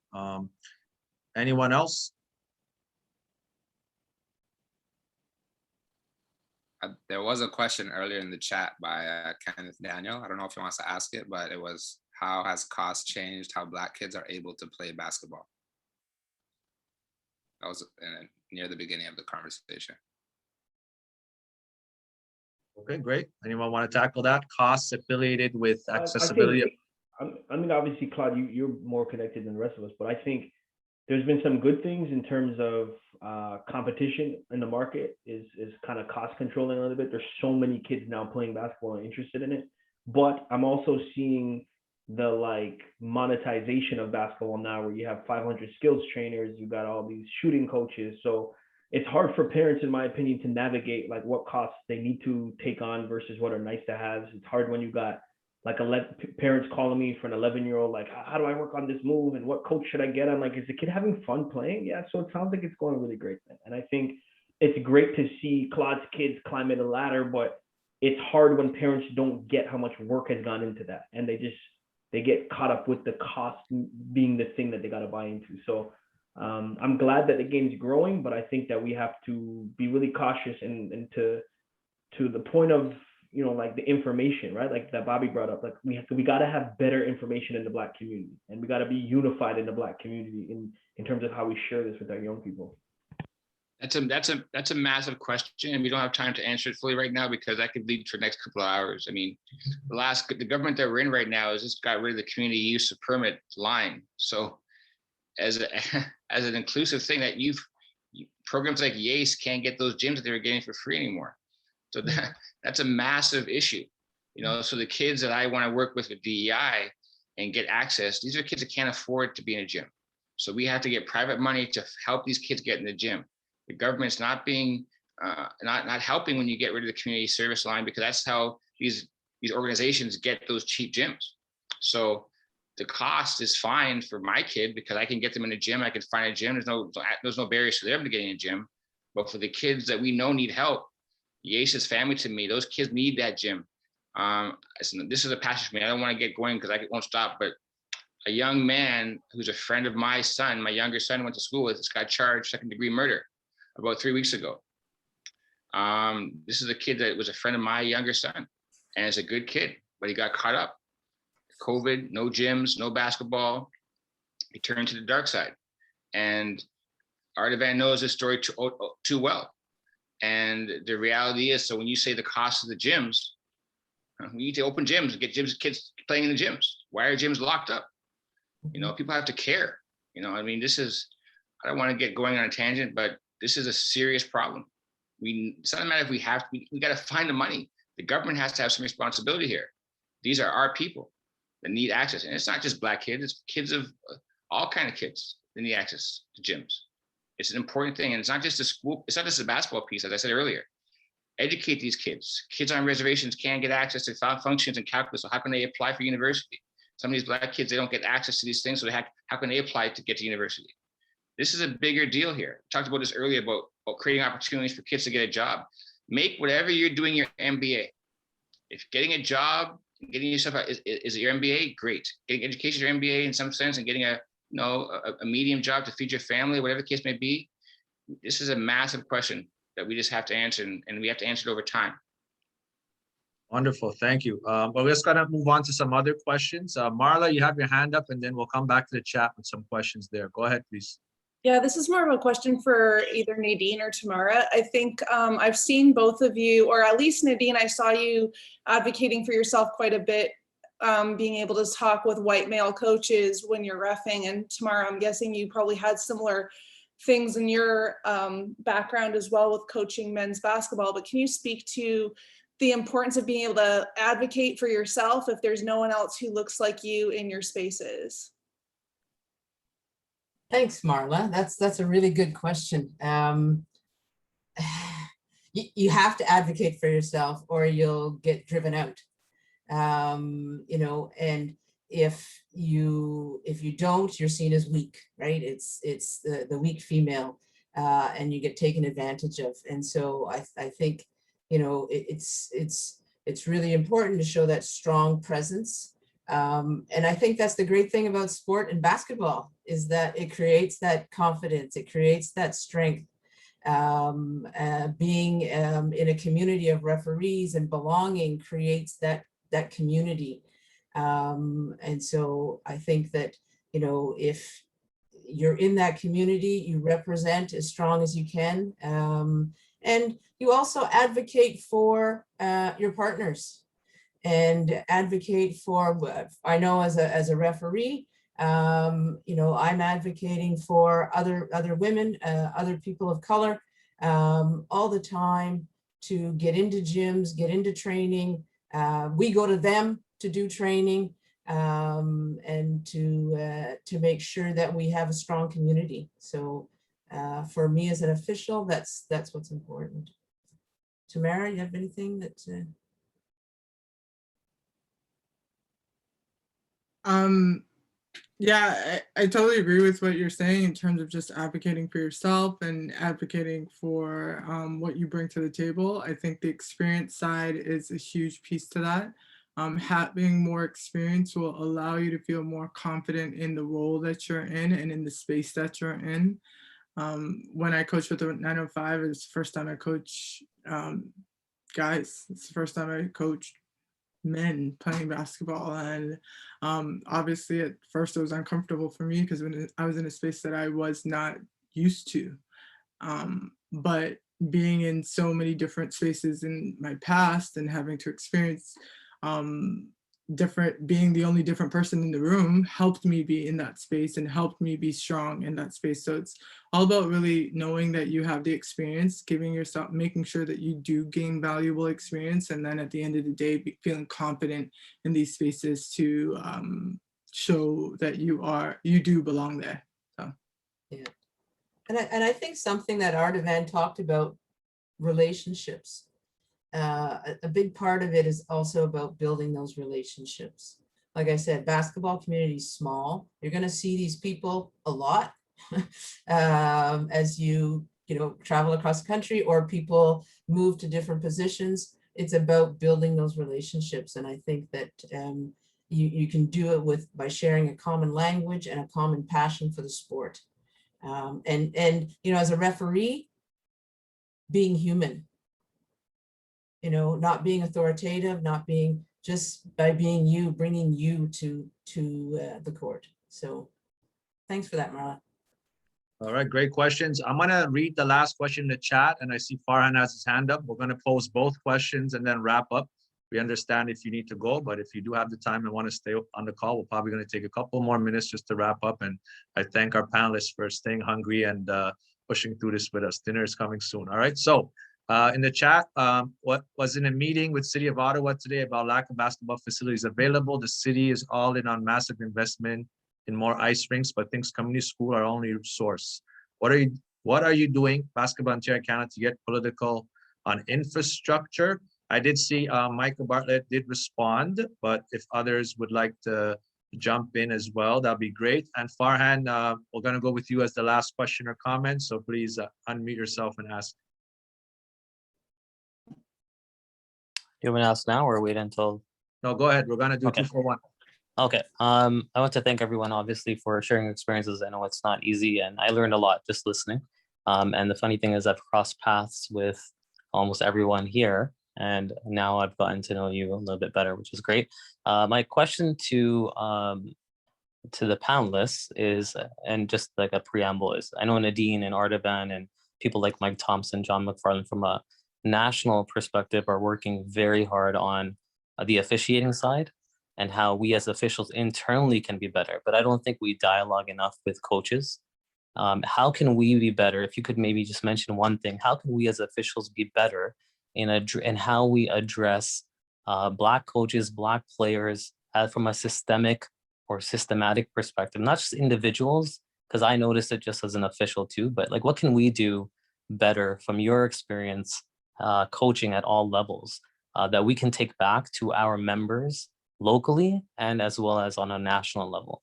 Anyone else? There was a question earlier in the chat by Kenneth Daniel. I don't know if he wants to ask it, but it was, how has cost changed how Black kids are able to play basketball? That was near the beginning of the conversation. Okay, great. Anyone want to tackle that? Costs affiliated with accessibility? I mean, obviously, Claude, you're more connected than the rest of us, but I think there's been some good things in terms of competition in the market is kind of cost controlling a little bit. There's so many kids now playing basketball and interested in it, but I'm also seeing the like monetization of basketball now, where you have 500 skills trainers, you got all these shooting coaches. So it's hard for parents, in my opinion, to navigate like what costs they need to take on versus what are nice to have. It's hard when you got like parents calling me for an 11-year-old, like, how do I work on this move and what coach should I get? I'm like, is the kid having fun playing? Yeah, so it sounds like it's going really great. And I think it's great to see Claude's kids climbing the ladder, but it's hard when parents don't get how much work has gone into that. And they get caught up with the cost being the thing that they got to buy into. So I'm glad that the game's growing, but I think that we have to be really cautious and to the point of, you know, like the information, right? Like that Bobby brought up, like we got to have better information in the Black community, and we got to be unified in the Black community in terms of how we share this with our young people. That's a massive question, and we don't have time to answer it fully right now because that could lead for the next couple of hours. I mean, the government that we're in right now has just got rid of the community use of permit line. So as an inclusive thing, that programs like YACE can't get those gyms that they were getting for free anymore. So that's a massive issue, you know. So the kids that I want to work with DEI and get access, these are kids that can't afford to be in a gym. So we have to get private money to help these kids get in the gym. The government's not being not helping when you get rid of the community service line, because that's how these organizations get those cheap gyms. So the cost is fine for my kid because I can get them in a gym. I can find a gym. There's no barriers for them to get in a gym. But for the kids that we know need help, Yace's family to me, those kids need that gym. This is a passion for me. I don't want to get going because I won't stop. But a young man who's a friend of my son, my younger son, went to school with, got charged second-degree murder about 3 weeks ago. This is a kid that was a friend of my younger son, and is a good kid, but he got caught up. COVID, no gyms, no basketball. He turned to the dark side. And Ardavan knows this story too well. And the reality is, so when you say the cost of the gyms, we need to open gyms and get kids playing in the gyms. Why are gyms locked up? You know, people have to care. You know, I mean, I don't want to get going on a tangent, but this is a serious problem. It's not a matter if we got to find the money. The government has to have some responsibility here. These are our people that need access. And it's not just Black kids, it's kids of all kinds of kids that need access to gyms. It's an important thing. And it's not just a school, it's not just a basketball piece, as I said earlier. Educate these kids. Kids on reservations can't get access to functions and calculus. So how can they apply for university? Some of these Black kids, they don't get access to these things. So how can they apply to get to university? This is a bigger deal here. I talked about this earlier about creating opportunities for kids to get a job. Make whatever you're doing your MBA. If getting a job, getting yourself out is your MBA, great. Getting education your MBA in some sense and getting a medium job to feed your family, whatever the case may be. This is a massive question that we just have to answer, and we have to answer it over time. Wonderful, thank you. We're just gonna move on to some other questions. Marla, you have your hand up, and then we'll come back to the chat with some questions there. Go ahead, please. Yeah, this is more of a question for either Nadine or Tamara. I think I've seen both of you, or at least Nadine, I saw you advocating for yourself quite a bit, being able to talk with white male coaches when you're reffing. And Tamara, I'm guessing you probably had similar things in your background as well with coaching men's basketball. But can you speak to the importance of being able to advocate for yourself if there's no one else who looks like you in your spaces? Thanks, Marla. That's a really good question. you have to advocate for yourself or you'll get driven out. You know, and if you don't, you're seen as weak, right? It's the weak female, and you get taken advantage of. And so I think, you know, it's really important to show that strong presence. And I think that's the great thing about sport and basketball, is that it creates that confidence, it creates that strength. Being in a community of referees and belonging creates that community. And so I think that, you know, if you're in that community, you represent as strong as you can. And you also advocate for your partners and advocate for, I know as a referee, you know, I'm advocating for other women, other people of color, all the time to get into gyms, get into training. We go to them to do training, and to make sure that we have a strong community. So for me as an official, that's what's important. Tamara, you have anything that? Yeah, I totally agree with what you're saying in terms of just advocating for yourself and advocating for what you bring to the table. I think the experience side is a huge piece to that. Having more experience will allow you to feel more confident in the role that you're in and in the space that you're in. When I coached with the 905, it was the first time I coached guys. It's the first time I coached men playing basketball, and obviously at first it was uncomfortable for me because when I was in a space that I was not used to, but being in so many different spaces in my past and having to experience being the only different person in the room helped me be in that space and helped me be strong in that space. So it's all about really knowing that you have the experience, giving yourself, making sure that you do gain valuable experience, and then at the end of the day, feeling confident in these spaces to show that you do belong there. So Yeah, and I think something that Ardavan talked about, relationships. A big part of it is also about building those relationships. Like I said, basketball community is small. You're going to see these people a lot as you travel across the country or people move to different positions. It's about building those relationships, and I think that you can do it by sharing a common language and a common passion for the sport. And as a referee, being human. Not being authoritative, not being, just by being you, bringing you to the court. So thanks for that, Marla. All right, great questions. I'm gonna read the last question in the chat, and I see Farhan has his hand up. We're gonna pose both questions and then wrap up. We understand if you need to go, but if you do have the time and want to stay on the call, we're probably gonna take a couple more minutes just to wrap up. And I thank our panelists for staying hungry and pushing through this with us. Dinner is coming soon. All right, so in the chat, what was in a meeting with City of Ottawa today about lack of basketball facilities available. The city is all in on massive investment in more ice rinks, but thinks community school are only source. What are you doing, Basketball Ontario Canada, to get political on infrastructure? I did see Michael Bartlett did respond, but if others would like to jump in as well, that'd be great. And Farhan, we're gonna go with you as the last question or comment, so please unmute yourself and ask. You want me to ask now or wait until? No, go ahead. We're gonna do Okay. 2 for 1. Okay. I want to thank everyone, obviously, for sharing experiences. I know it's not easy, and I learned a lot just listening. And the funny thing is, I've crossed paths with almost everyone here, and now I've gotten to know you a little bit better, which is great. My question to the panelists is, and just like a preamble, is I know Nadine and Ardavan and people like Mike Thompson, John McFarland, from a national perspective, are working very hard on the officiating side and how we as officials internally can be better. But I don't think we dialogue enough with coaches. How can we be better? If you could maybe just mention one thing, how can we as officials be better in how we address Black coaches, Black players from a systemic or systematic perspective, not just individuals, because I noticed it just as an official too, but like what can we do better from your experience coaching at all levels that we can take back to our members locally and as well as on a national level.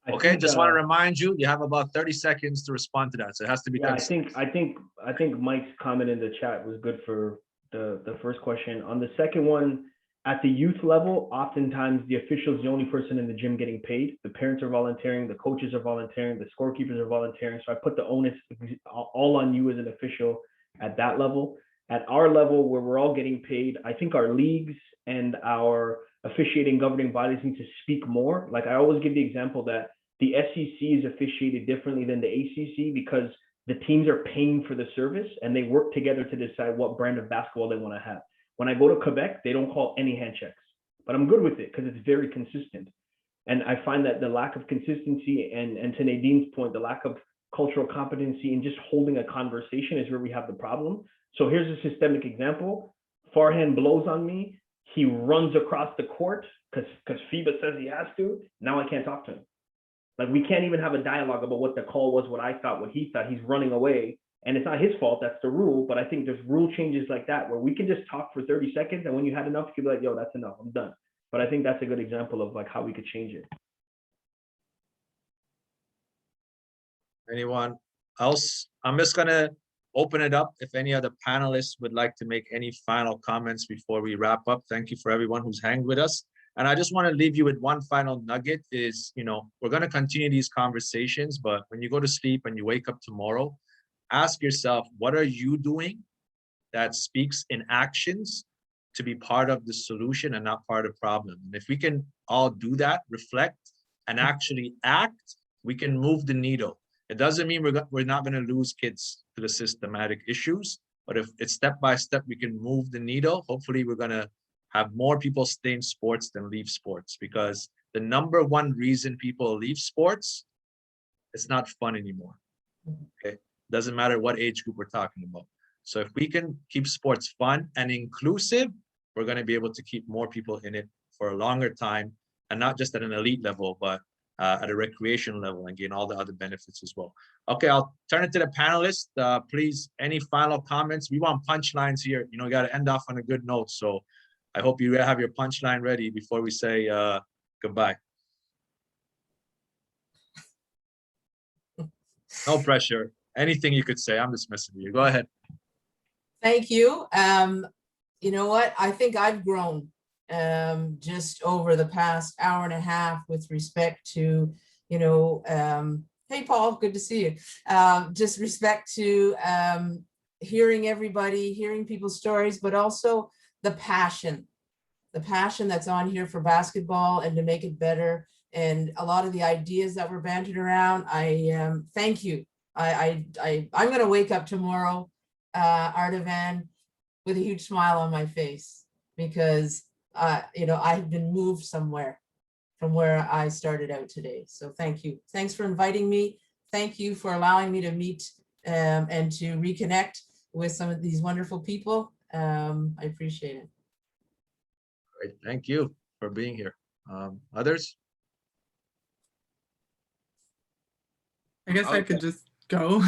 Okay, just want to remind you, you have about 30 seconds to respond to that. So it has to be. Yeah, I think Mike's comment in the chat was good for the first question. On the second one, at the youth level, oftentimes the official is the only person in the gym getting paid. The parents are volunteering, the coaches are volunteering, the scorekeepers are volunteering. So I put the onus all on you as an official at that level. At our level, where we're all getting paid, I think our leagues and our officiating governing bodies need to speak more. Like I always give the example that the SEC is officiated differently than the ACC because the teams are paying for the service and they work together to decide what brand of basketball they want to have. When I go to Quebec, they don't call any hand checks, but I'm good with it because it's very consistent. And I find that the lack of consistency and to Nadine's point, the lack of cultural competency in just holding a conversation is where we have the problem. So here's a systemic example. Farhan blows on me. He runs across the court because FIBA says he has to. Now I can't talk to him. Like we can't even have a dialogue about what the call was, what I thought, what he thought. He's running away. And it's not his fault, that's the rule. But I think there's rule changes like that where we can just talk for 30 seconds. And when you had enough, you can be like, yo, that's enough, I'm done. But I think that's a good example of like how we could change it. Anyone else? I'm just gonna open it up. If any other panelists would like to make any final comments before we wrap up. Thank you for everyone who's hanged with us. And I just want to leave you with one final nugget is, we're going to continue these conversations, but when you go to sleep and you wake up tomorrow, ask yourself, what are you doing that speaks in actions to be part of the solution and not part of the problem? And if we can all do that, reflect and actually act, we can move the needle. It doesn't mean we're not going to lose kids to the systematic issues, but if it's step by step, we can move the needle. Hopefully we're going to have more people stay in sports than leave sports, because the number one reason people leave sports, it's not fun anymore. Okay, doesn't matter what age group we're talking about. So if we can keep sports fun and inclusive, we're going to be able to keep more people in it for a longer time, and not just at an elite level, but at a recreation level, and gain all the other benefits as well. Okay, I'll turn it to the panelists. Please, any final comments? We want punchlines here. You got to end off on a good note. So I hope you have your punchline ready before we say goodbye. No pressure. Anything you could say. I'm just messing with you. Go ahead. Thank you. You know what? I think I've grown just over the past hour and a half with respect to, hey, Paul, good to see you. Just respect to hearing everybody, hearing people's stories, but also the passion that's on here for basketball and to make it better. And a lot of the ideas that were bantered around, I thank you. I'm going to wake up tomorrow, Ardavan, with a huge smile on my face, because I've been moved somewhere from where I started out today. So thank you. Thanks for inviting me. Thank you for allowing me to meet and to reconnect with some of these wonderful people. I appreciate it. Great. Thank you for being here. Others? I guess I could just go.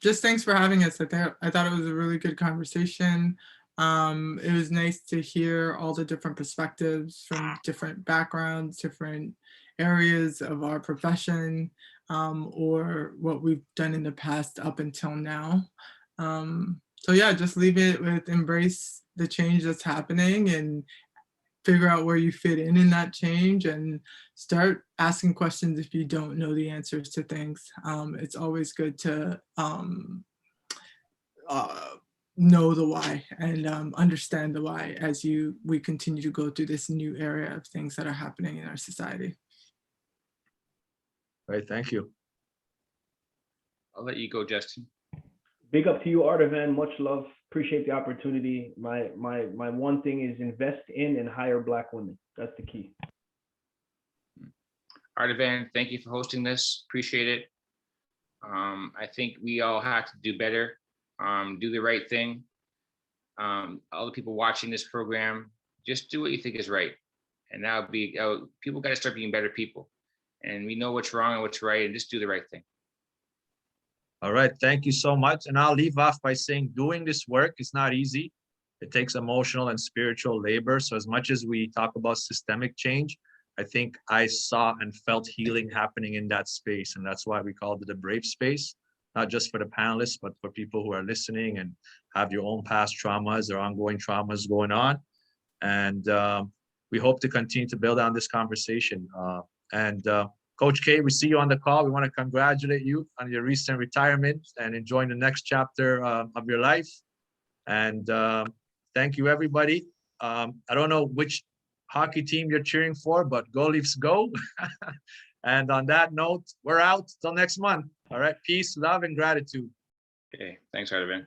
Just thanks for having us. I thought it was a really good conversation. It was nice to hear all the different perspectives from different backgrounds, different areas of our profession, or what we've done in the past up until now. So yeah, just leave it with embrace the change that's happening and figure out where you fit in that change, and start asking questions if you don't know the answers to things. It's always good to know the why and understand the why as we continue to go through this new era of things that are happening in our society. Right, thank you. I'll let you go, Justin. Big up to you, Ardavan. Much love. Appreciate the opportunity. My one thing is invest in and hire Black women. That's the key. Ardavan, thank you for hosting this. Appreciate it. I think we all have to do better, do the right thing. All the people watching this program, just do what you think is right. And now people got to start being better people. And we know what's wrong and what's right, and just do the right thing. All right, thank you so much. And I'll leave off by saying doing this work is not easy. It takes emotional and spiritual labor. So as much as we talk about systemic change, I think I saw and felt healing happening in that space. And that's why we called it a brave space, not just for the panelists, but for people who are listening and have your own past traumas or ongoing traumas going on. And we hope to continue to build on this conversation. Coach K, we see you on the call. We want to congratulate you on your recent retirement and enjoying the next chapter of your life. And thank you, everybody. I don't know which hockey team you're cheering for, but go Leafs go. And on that note, we're out till next month. All right, peace, love, and gratitude. Okay, thanks, Ardavan.